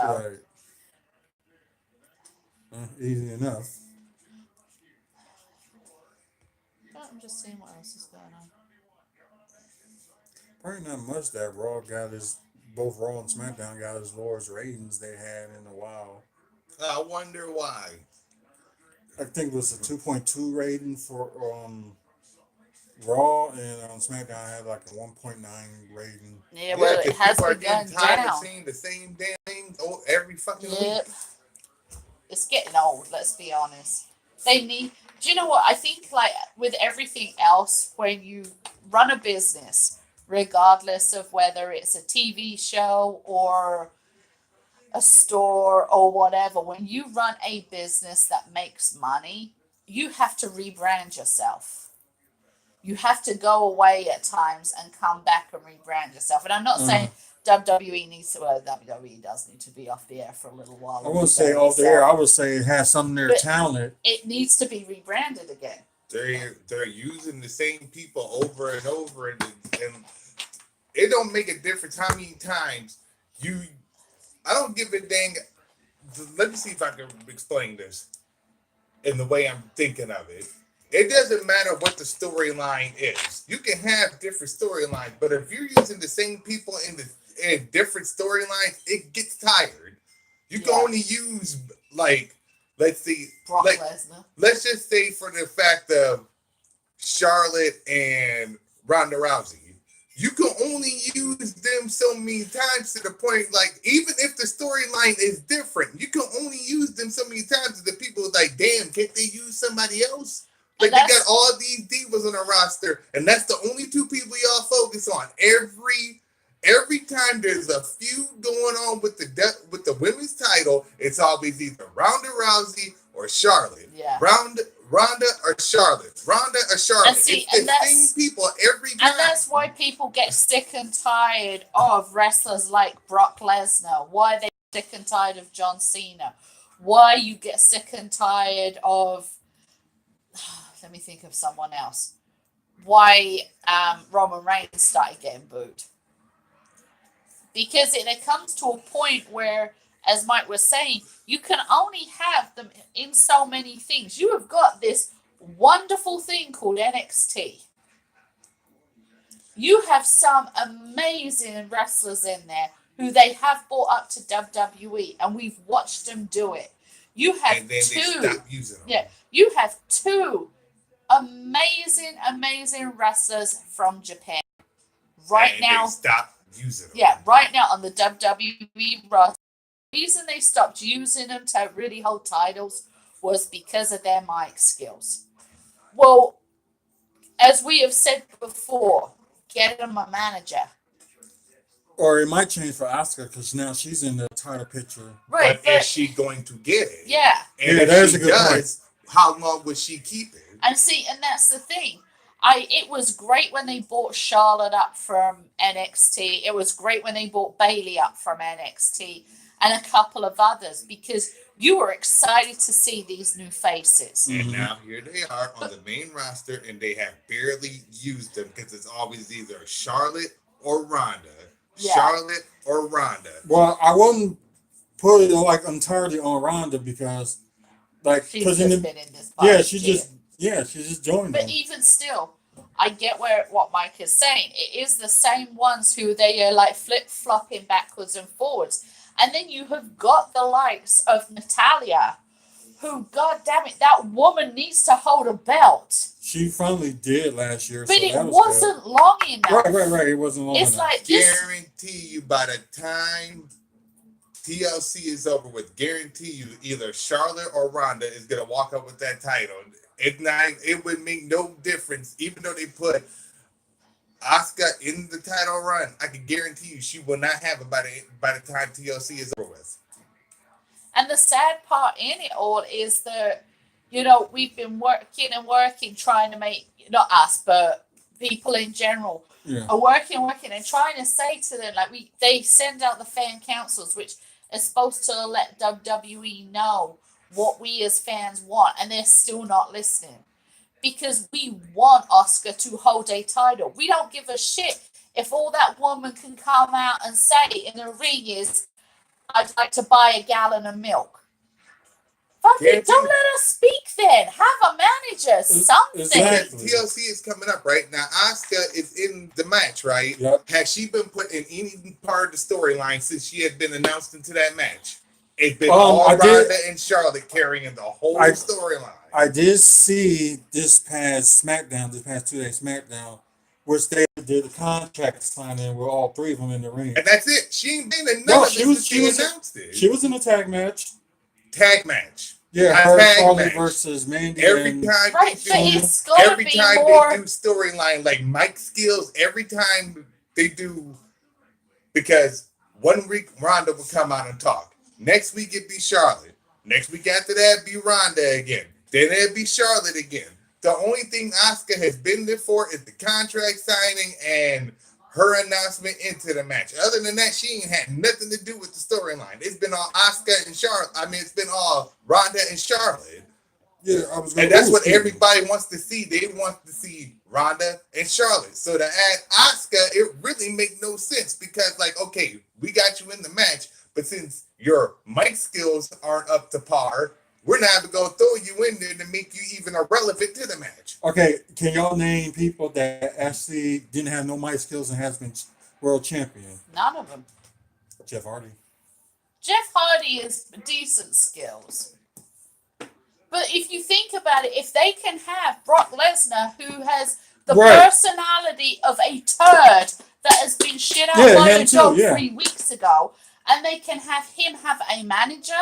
Right. Easy enough. I'm just seeing what else is going on. Probably not much that Raw got his, both Raw and SmackDown got his lowest ratings they had in a while. I wonder why. I think it was a 2.2 rating for Raw, and on SmackDown had like a 1.9 rating. Yeah, well, it 'cause has people are been going getting tired down. of seeing the same damn thing every fucking Yep. week. It's getting old, let's be honest. They need, do you know what? I think, like, with everything else, when you run a business, regardless of whether it's a TV show or a store or whatever, when you run a business that makes money, you have to rebrand yourself. You have to go away at times and come back and rebrand yourself. And I'm not saying WWE needs to, well, WWE does need to be off the air for a little while. I wouldn't say off the air. I would say it has some of their But talent. it needs to be rebranded again. They're using the same people over and over, and it don't make a difference how many times you. I don't give a dang. Let me see if I can explain this in the way I'm thinking of it. It doesn't matter what the storyline is. You can have different storylines, but if you're using the same people in different storylines, it gets tired. You can only use, like, let's see, Brock like, Lesnar. let's just say for the fact of Charlotte and Ronda Rousey, you can only use them so many times to the point, like, even if the storyline is different, you can only use them so many times that the people are like, damn, can't they use somebody else? Like, they that's- got all these divas on the roster, and that's the only two people y'all focus on. Every time there's a feud going on with the women's title, it's always either Ronda Rousey or Charlotte. Yeah. Ronda or Charlotte. Ronda or Charlotte. And see, it's the and that's- same people every time. And that's why people get sick and tired of wrestlers like Brock Lesnar. Why they get sick and tired of John Cena. Why you get sick and tired of, let me think of someone else. Why Roman Reigns started getting booed. Because it comes to a point where, as Mike was saying, you can only have them in so many things. You have got this wonderful thing called NXT. You have some amazing wrestlers in there who they have brought up to WWE, and we've watched them do it. You have and then two. they stop using them. Yeah, you have two amazing wrestlers from Japan. Right and now, they stop using them. yeah, right now on the WWE roster, the reason they stopped using them to really hold titles was because of their mic skills. Well, as we have said before, get them a manager. Or it might change for Asuka because now she's in the title picture. Right, But is she going to get it? yeah. And Yeah, if there's she a good does, how long would she keep it? And see, and that's the thing. It was great when they brought Charlotte up from NXT. It was great when they brought Bayley up from NXT and a couple of others because you were excited to see these new faces. And now here they are on the main roster, and they have barely used them because it's always either Charlotte or Ronda. Yeah. Charlotte or Ronda. Well, I wouldn't put it like entirely on Ronda because, like, She's because just in the been in this she just joined But them. even still, I get what Mike is saying. It is the same ones who they are like flip-flopping backwards and forwards. And then you have got the likes of Natalia, who, god damn it, that woman needs to hold a belt. She finally did last year, But so it that was wasn't long enough. good. Right. It wasn't long It's enough. like this. Guarantee you by the time TLC is over with, guarantee you either Charlotte or Ronda is gonna walk up with that title. It would make no difference, even though they put Asuka in the title run. I can guarantee you she will not have it by the time TLC is over with. And the sad part in it all is that, you know, we've been working, trying to make, not us, but people in general Yeah. are working and trying to say to them, like, they send out the fan councils, which is supposed to let WWE know what we as fans want, and they're still not listening. Because we want Asuka to hold a title. We don't give a shit if all that woman can come out and say in the ring is, I'd like to buy a gallon of milk. Fucking don't let us speak then. Have a manager, something. Exactly. TLC is coming up right now. Asuka is in the match, right? Yep. Has she been put in any part of the storyline since she had been announced into that match? It's been all Ronda and Charlotte carrying the whole storyline. I did see this past 2-day SmackDown, which they did a contract signing with all three of them in the ring. And that's it. She ain't been in none of it since she announced it. She was in a tag match. Tag match. Yeah, her Charlotte versus Mandy. Every time Right, they but do, it's gonna every be time more. they do storyline like Mike Skills, every time they do, because 1 week Ronda will come out and talk. Next week it'd be Charlotte. Next week after that be Ronda again. Then it'd be Charlotte again. The only thing Asuka has been there for is the contract signing and her announcement into the match. Other than that, she ain't had nothing to do with the storyline. It's been all Asuka and Charlotte. I mean, it's been all Ronda and Charlotte. Yeah, and that's what everybody wants to see. They want to see Ronda and Charlotte. So to add Asuka, it really makes no sense because, like, okay, we got you in the match, but since your mic skills aren't up to par, we're not going to throw you in there to make you even irrelevant to the match. Okay, can y'all name people that actually didn't have no mic skills and has been world champion? None of them. Jeff Hardy. Jeff Hardy is decent skills. But if you think about it, if they can have Brock Lesnar, who has the personality of a turd that has been shit out by a dog 3 weeks ago, and they can have him have a manager,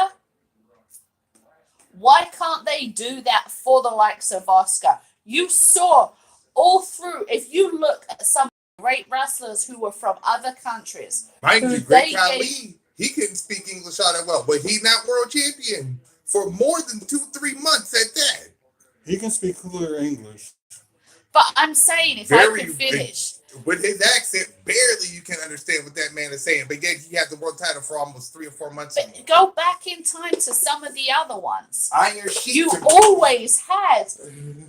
Why can't they do that for the likes of Oscar? You saw all through, if you look at some great wrestlers who were from other countries. Mind who you, Great they Khali, gave- he couldn't speak English all that well, but he's not world champion for more than 2-3 months at that. He can speak clear English. But I'm saying, if I could finish. With his accent, barely you can understand what that man is saying. But yet he had the world title for almost 3 or 4 months. But go back in time to some of the other ones. Iron Sheik. You always had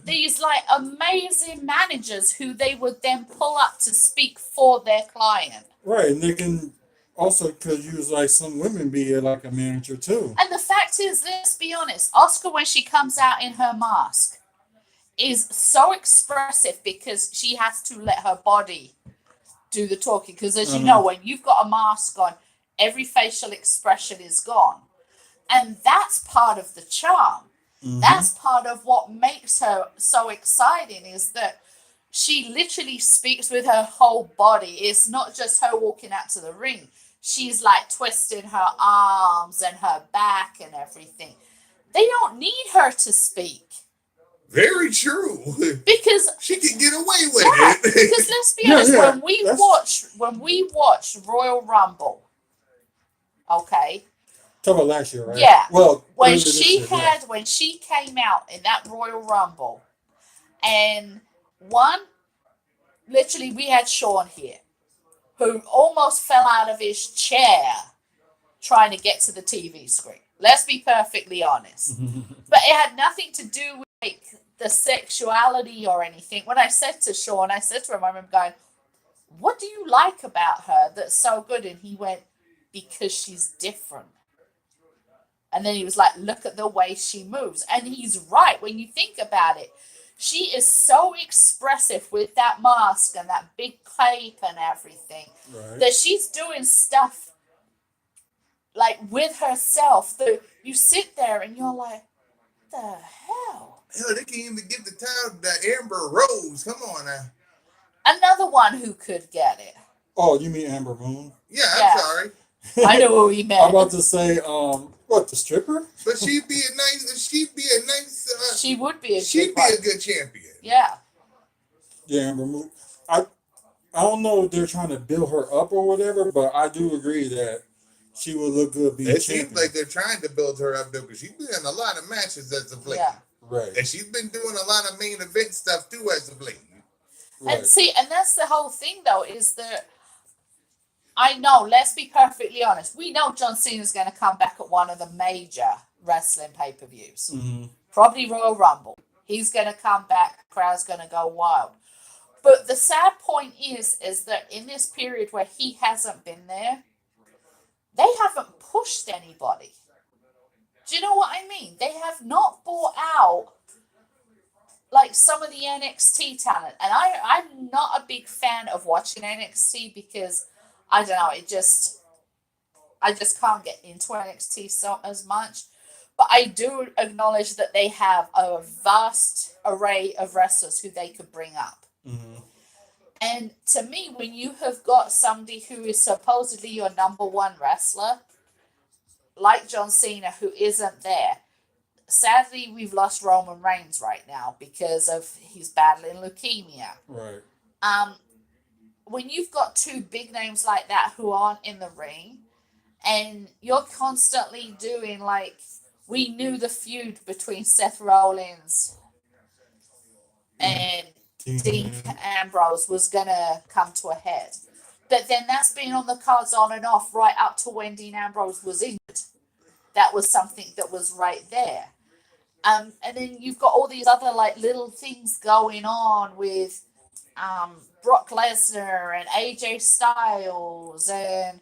these like amazing managers who they would then pull up to speak for their client. Right, and they can also could use like some women be like a manager too. And the fact is, let's be honest, Oscar, when she comes out in her mask, is so expressive because she has to let her body do the talking. Because as you know, when you've got a mask on, every facial expression is gone. And that's part of the charm. That's part of what makes her so exciting, is that she literally speaks with her whole body. It's not just her walking out to the ring. She's like twisting her arms and her back and everything. They don't need her to speak. Very true. Because she can get away with it. it. Because let's be honest, when we watched Royal Rumble, okay. Talk about last year, right? Yeah. Well, when she came out in that Royal Rumble, and literally we had Sean here, who almost fell out of his chair trying to get to the TV screen. Let's be perfectly honest. But it had nothing to do with like the sexuality or anything. When I said to Sean, I said to him, I remember going, "What do you like about her that's so good?" And he went, "Because she's different." And then he was like, "Look at the way she moves." And he's right. When you think about it, she is so expressive with that mask and that big cape and everything, that she's doing stuff like with herself that you sit there and you're like, "What the hell?" Hell, they can't even give the title to Amber Rose. Come on now. Another one who could get it. Oh, you mean Amber Moon? Yeah, I'm sorry. I know what we meant. I'm about to say, what, the stripper? But she'd be a nice. She would be a good champion. Yeah. Yeah, Amber Moon. I don't know if they're trying to build her up or whatever, but I do agree that she would look good being It champion. seems like they're trying to build her up though, because she's been in a lot of matches as of late. Yeah. Right. And she's been doing a lot of main event stuff too as of late. Right. And that's the whole thing though, is that I know, let's be perfectly honest, we know John Cena's going to come back at one of the major wrestling pay-per-views. Probably Royal Rumble. He's going to come back, crowd's going to go wild. But the sad point is that in this period where he hasn't been there, they haven't pushed anybody. Do you know what I mean? They have not brought out like some of the NXT talent. And I'm not a big fan of watching NXT because I don't know, I just can't get into NXT so as much. But I do acknowledge that they have a vast array of wrestlers who they could bring up. And to me, when you have got somebody who is supposedly your number one wrestler, like John Cena, who isn't there, sadly, we've lost Roman Reigns right now because of he's battling leukemia. Right. When you've got two big names like that who aren't in the ring, and you're constantly doing like, we knew the feud between Seth Rollins and Dean Ambrose was going to come to a head. But then that's been on the cards on and off right up to when Dean Ambrose was injured. That was something that was right there. And then you've got all these other like little things going on with Brock Lesnar and AJ Styles and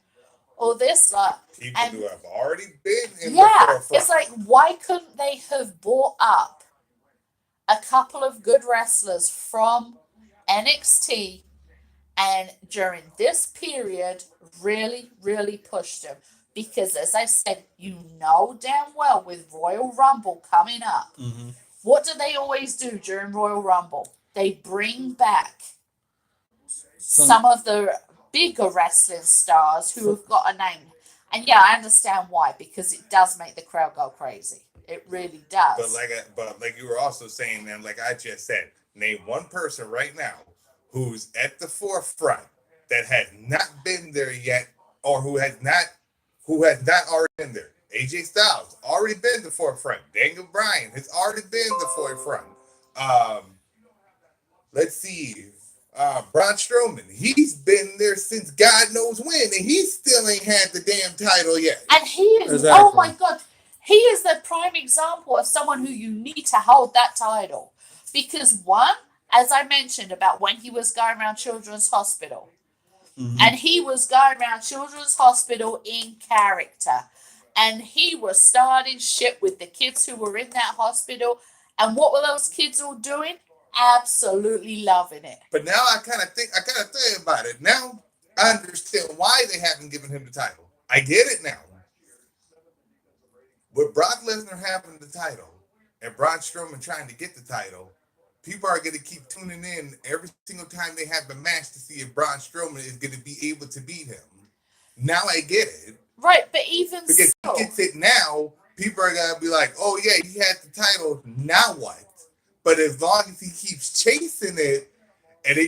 all this like people who have already been in the forefront. It's like, why couldn't they have brought up a couple of good wrestlers from NXT and during this period really, really pushed them? Because as I said, you know damn well with Royal Rumble coming up, what do they always do during Royal Rumble? They bring back some of the bigger wrestling stars who have got a name. And yeah, I understand why, because it does make the crowd go crazy. It really does. But like you were also saying, and like I just said, name one person right now who's at the forefront that has not been there yet, or who has not already been there. AJ Styles already been the forefront. Daniel Bryan has already been the forefront. Let's see. Braun Strowman, he's been there since God knows when, and he still ain't had the damn title yet. And he is, Exactly. oh my God, he is the prime example of someone who you need to hold that title. Because one, as I mentioned about when he was going around Children's Hospital, and he was going around Children's Hospital in character, and he was starting shit with the kids who were in that hospital. And what were those kids all doing? Absolutely loving it. But now I kind of think about it. Now I understand why they haven't given him the title. I get it now. With Brock Lesnar having the title and Braun Strowman trying to get the title, people are going to keep tuning in every single time they have a match to see if Braun Strowman is going to be able to beat him. Now I get it. Right, but even because so, he gets it now, people are going to be like, oh yeah, he has the title, now what? But as long as he keeps chasing it, and they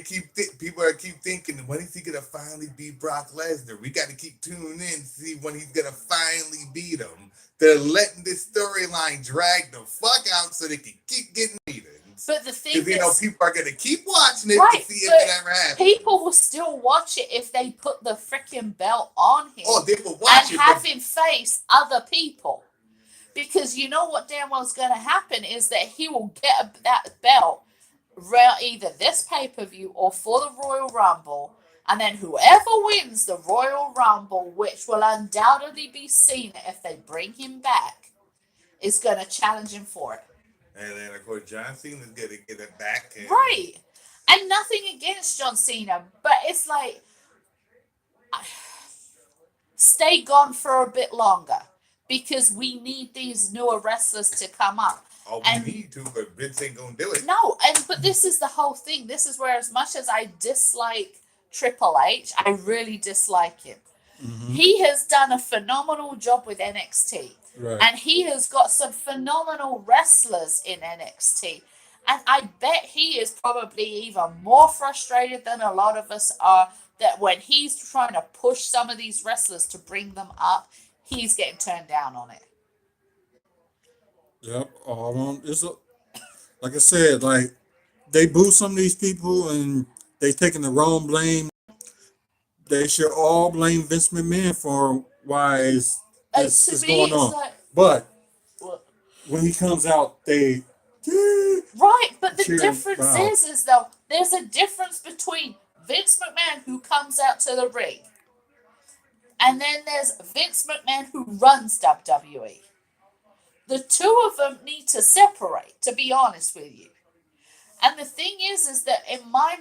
people are keep thinking, when is he gonna finally beat Brock Lesnar? We got to keep tuning in to see when he's gonna finally beat him. They're letting this storyline drag the fuck out so they can keep getting ratings. but the thing Because is, you know people are gonna keep watching it right, to see if but it ever happens. people will still watch it if they put the freaking belt on him Oh, they will watch and it. have him face other people. Because you know what damn well is going to happen is that he will get that belt either this pay-per-view or for the Royal Rumble, and then whoever wins the Royal Rumble, which will undoubtedly be Cena if they bring him back, is going to challenge him for it. And then of course John Cena's gonna get it back. And Right. And nothing against John Cena, but it's like, stay gone for a bit longer. Because we need these newer wrestlers to come up. Oh, we need to, but Vince ain't gonna do it. No, but this is the whole thing. This is where, as much as I dislike Triple H, I really dislike him. He has done a phenomenal job with NXT. Right. And he has got some phenomenal wrestlers in NXT. And I bet he is probably even more frustrated than a lot of us are, that when he's trying to push some of these wrestlers to bring them up, he's getting turned down on it. Yep. Like I said, like they boo some of these people and they taking the wrong blame. They should all blame Vince McMahon for why it's going on. Like, but well, when he comes out, they right, but the cheer difference him. Wow. is though, there's a difference between Vince McMahon who comes out to the ring, and then there's Vince McMahon who runs WWE. The two of them need to separate, to be honest with you. And the thing is that in my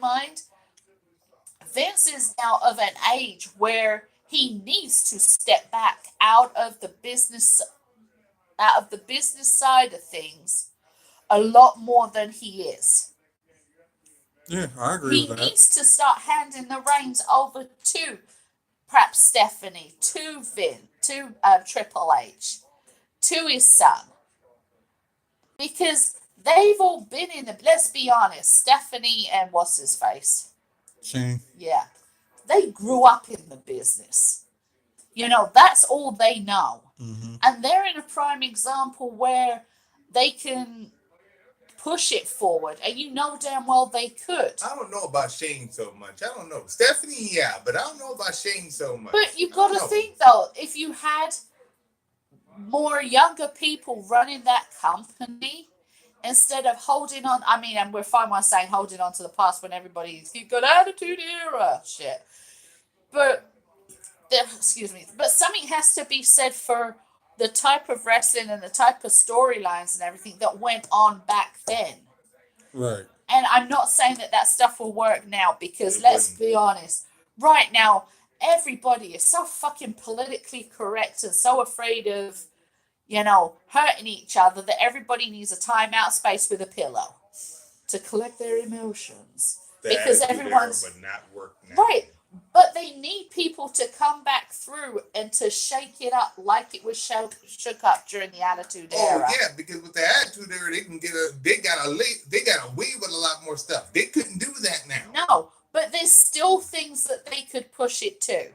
mind, Vince is now of an age where he needs to step back out of the business side of things a lot more than he is. Yeah, I agree He with that. needs to start handing the reins over to perhaps Stephanie, to Vin, to Triple H, to his son. Because they've all been in the, let's be honest, Stephanie and what's his face? Shane. Yeah. They grew up in the business. You know, that's all they know. And they're in a prime example where they can push it forward. And you know damn well they could. I don't know about Shane so much. I don't know. Stephanie, yeah, but I don't know about Shane so much. But you got to think, though, if you had more younger people running that company, instead of holding on, I mean, and we're fine by saying holding on to the past when everybody's got attitude era shit. But, but something has to be said for the type of wrestling and the type of storylines and everything that went on back then. Right. And I'm not saying that stuff will work now, because let's be honest, right now, everybody is so fucking politically correct and so afraid of, you know, hurting each other that everybody needs a timeout space with a pillow to collect their emotions. Because everyone's but not work now. right. But they need people to come back through and to shake it up like it was shook up during the Attitude Era. Oh yeah, because with the Attitude Era, they got away with a lot more stuff. They couldn't do that now. No, but there's still things that they could push it to.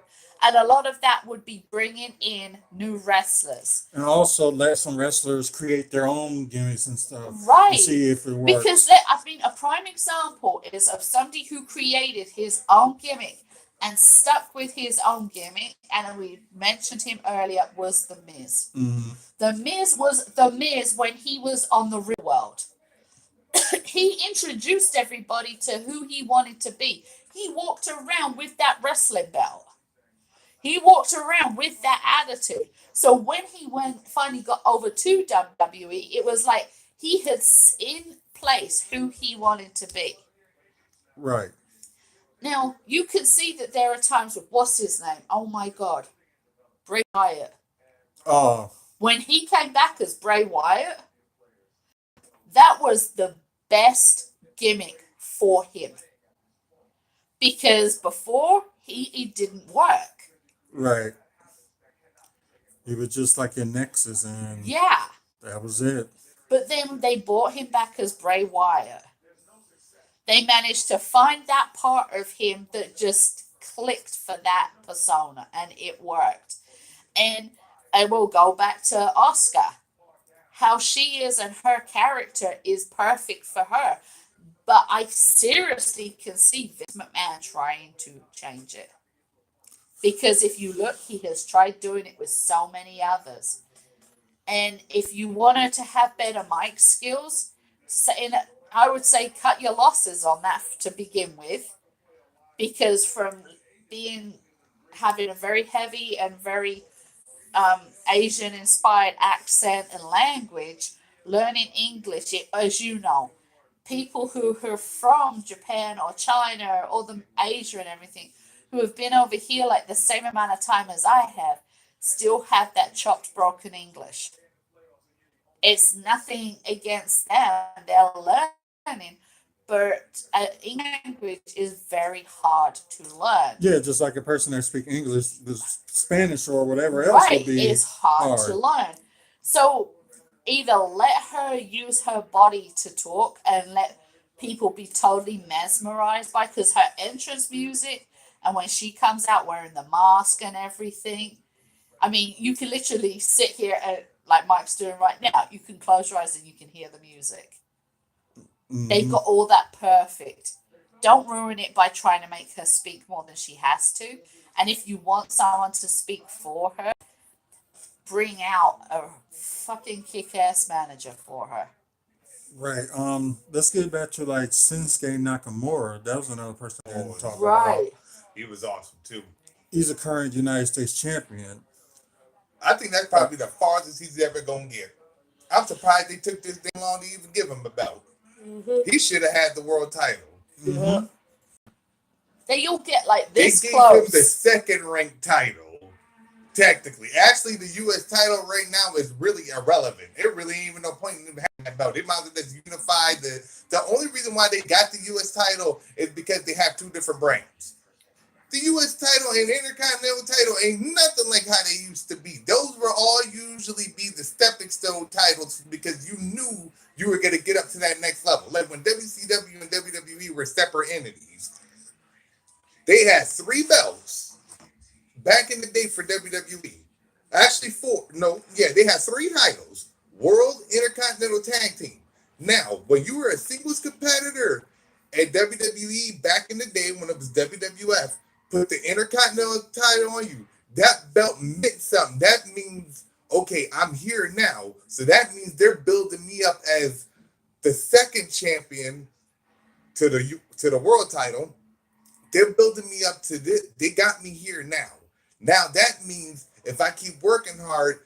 And a lot of that would be bringing in new wrestlers. And also let some wrestlers create their own gimmicks and stuff. Right. To see if it works. Because, a prime example is of somebody who created his own gimmick and stuck with his own gimmick, and we mentioned him earlier, was The Miz. Mm-hmm. The Miz was The Miz when he was on the real world. He introduced everybody to who he wanted to be. He walked around with that wrestling belt. He walked around with that attitude. So when he finally got over to WWE, it was like he had in place who he wanted to be. Right. Now, you can see that there are times with, what's his name? Oh my God. Bray Wyatt. Oh. When he came back as Bray Wyatt, that was the best gimmick for him. Because before, he didn't work. Right. He was just like in Nexus, and Yeah. that was it. But then they brought him back as Bray Wyatt. They managed to find that part of him that just clicked for that persona, and it worked. And I will go back to Asuka. How she is and her character is perfect for her. But I seriously can see Vince McMahon trying to change it. Because if you look, he has tried doing it with so many others. And if you wanted to have better mic skills, I would say cut your losses on that to begin with. Because from having a very heavy and very Asian-inspired accent and language, learning English, as you know, people who are from Japan or China or the Asia and everything, who have been over here like the same amount of time as I have, still have that chopped, broken English. It's nothing against them. They're learning, but English language is very hard to learn. Yeah, just like a person that speaks English, Spanish or whatever else would be it's hard to learn. So either let her use her body to talk and let people be totally mesmerized by, because her entrance music, and when she comes out wearing the mask and everything, I mean, you can literally sit here and, like Mike's doing right now, you can close your eyes and you can hear the music. Mm-hmm. They've got all that perfect. Don't ruin it by trying to make her speak more than she has to. And if you want someone to speak for her, bring out a fucking kick-ass manager for her. Right. Let's get back to like Shinsuke Nakamura. That was another person I didn't talk about. Right. He was awesome too. He's a current United States champion. I think that's probably the farthest he's ever gonna get. I'm surprised they took this thing long to even give him a belt. Mm-hmm. He should have had the world title. Mm-hmm. Then you'll get like this they close. gave him the second ranked title, technically. Actually, the U.S. title right now is really irrelevant. It really ain't even no point in having that belt. They might as well just unify the only reason why they got the U.S. title is because they have two different brands. The U.S. title and the Intercontinental title ain't nothing like how they used to be. Those were all usually be the stepping stone titles because you knew you were going to get up to that next level. Like when WCW and WWE were separate entities, they had 3 belts back in the day for WWE. Actually 4. No, yeah, they had 3 titles. World, Intercontinental, Tag Team. Now, when you were a singles competitor at WWE back in the day when it was WWF, put the Intercontinental title on you, that belt meant something. That means, okay, I'm here now. So that means they're building me up as the second champion to the world title. They're building me up to this. They got me here now. Now that means if I keep working hard,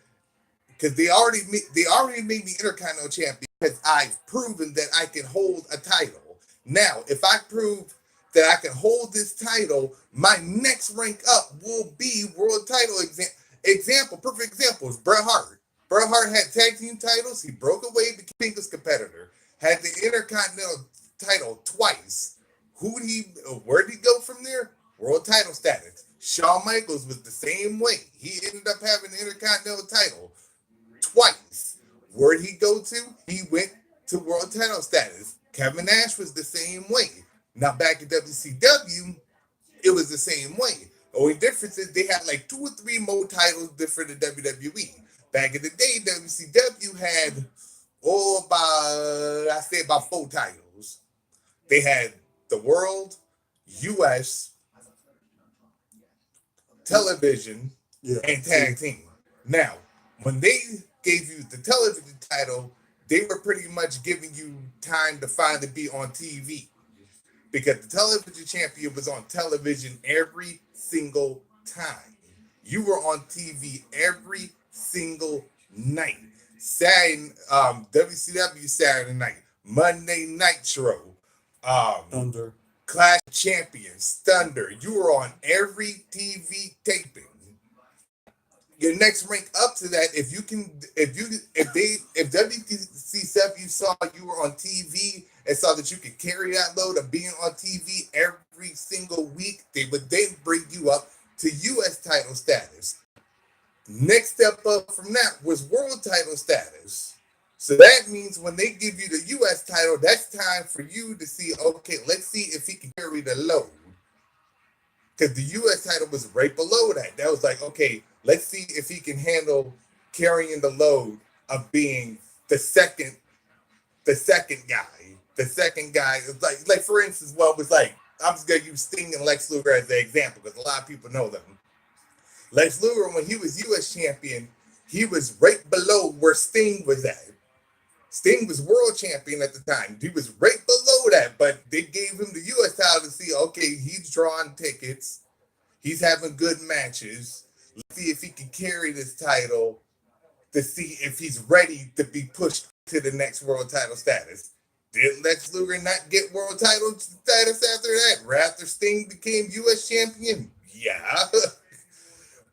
because they already made me Intercontinental champion because I've proven that I can hold a title. Now, if I prove that I can hold this title, my next rank up will be world title. Perfect example is Bret Hart. Bret Hart had tag team titles. He broke away, became his competitor. Had the Intercontinental title twice. Where did he go from there? World title status. Shawn Michaels was the same way. He ended up having the Intercontinental title twice. Where'd he go to? He went to world title status. Kevin Nash was the same way. Now back in WCW, it was the same way. The only difference is they had like 2 or 3 more titles different than WWE. Back in the day, WCW had about 4 titles. They had the World, US, Television, Yeah. and Tag Team. Now, when they gave you the television title, they were pretty much giving you time to finally be on TV. Because the television champion was on television every single time. You were on TV every single night. Saturday, WCW Saturday night, Monday Nitro, Thunder. Clash of Champions, Thunder. You were on every TV taping. Your next rank up to that, if WCW saw you were on TV and saw that you could carry that load of being on TV every single week, they would then bring you up to US title status. Next step up from that was world title status. So that means when they give you the US title, that's time for you to see, okay, let's see if he can carry the load. Because the US title was right below that. That was like, okay, let's see if he can handle carrying the load of being the second guy. The second guy is like for instance, what was like, I'm just gonna use Sting and Lex Luger as the example because a lot of people know them. Lex Luger, when he was US champion, he was right below where Sting was at. Sting was world champion at the time. He was right below that, but they gave him the US title to see, okay, he's drawing tickets. He's having good matches. Let's see if he can carry this title to see if he's ready to be pushed to the next world title status. Did Lex Luger not get world title status after that? After Sting became US champion? Yeah.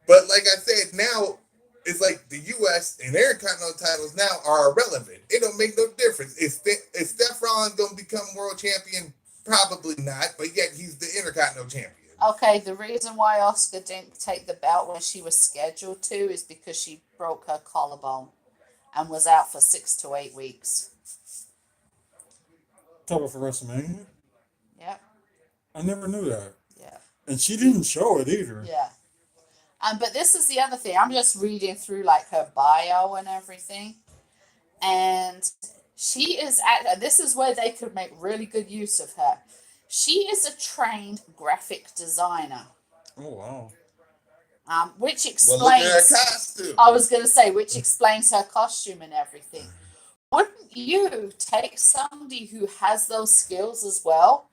But like I said, now it's like the US and Intercontinental titles now are irrelevant. It don't make no difference. Is Seth Rollins going to become world champion? Probably not, but yet he's the Intercontinental champion. Okay, the reason why Asuka didn't take the belt when she was scheduled to is because she broke her collarbone and was out for 6 to 8 weeks. Talk about for WrestleMania? Yep. I never knew that. Yeah. And she didn't show it either. Yeah. But this is the other thing. I'm just reading through like her bio and everything. And she is this is where they could make really good use of her. She is a trained graphic designer. Oh, wow. Which Well, look at her explains, costume. I was going to say, which explains her costume and everything. Wouldn't you take somebody who has those skills as well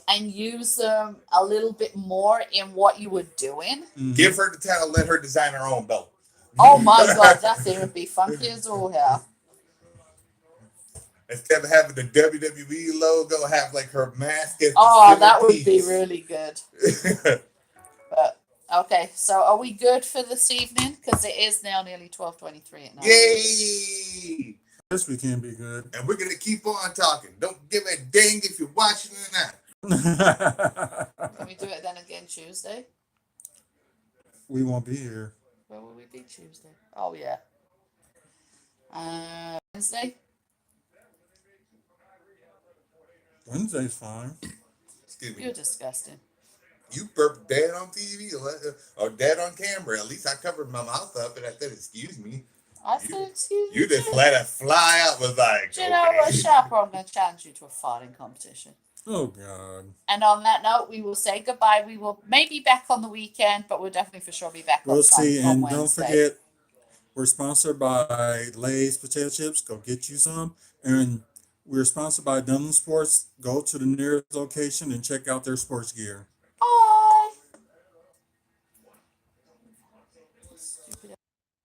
and use them a little bit more in what you were doing? Mhm. Give her the title, let her design her own belt. Oh my God, that thing would be funky as all hell. Instead of having the WWE logo, have like her mask. As Oh, the that would be centerpiece. really good. But okay, so are we good for this evening? Because it is now nearly 12:23 at night. Yay! This weekend be good. And we're gonna keep on talking. Don't give a dang if you're watching or not. Can we do it then again Tuesday? We won't be here. Where will we be Tuesday? Oh yeah. Wednesday? Wednesday's fine. Excuse me. You're disgusting. You burped dead on TV or dead on camera. At least I covered my mouth up and I said, "Excuse me." I said, excuse me. You just let it fly out. Was like, Do you know what, okay. Sharper? I'm going to challenge you to a farting competition. Oh, God. And on that note, we will say goodbye. We will maybe back on the weekend, but we'll definitely for sure be back We'll on see. on And Wednesday. don't forget, we're sponsored by Lay's Potato Chips. Go get you some. And we're sponsored by Dunham Sports. Go to the nearest location and check out their sports gear. Bye. Stupid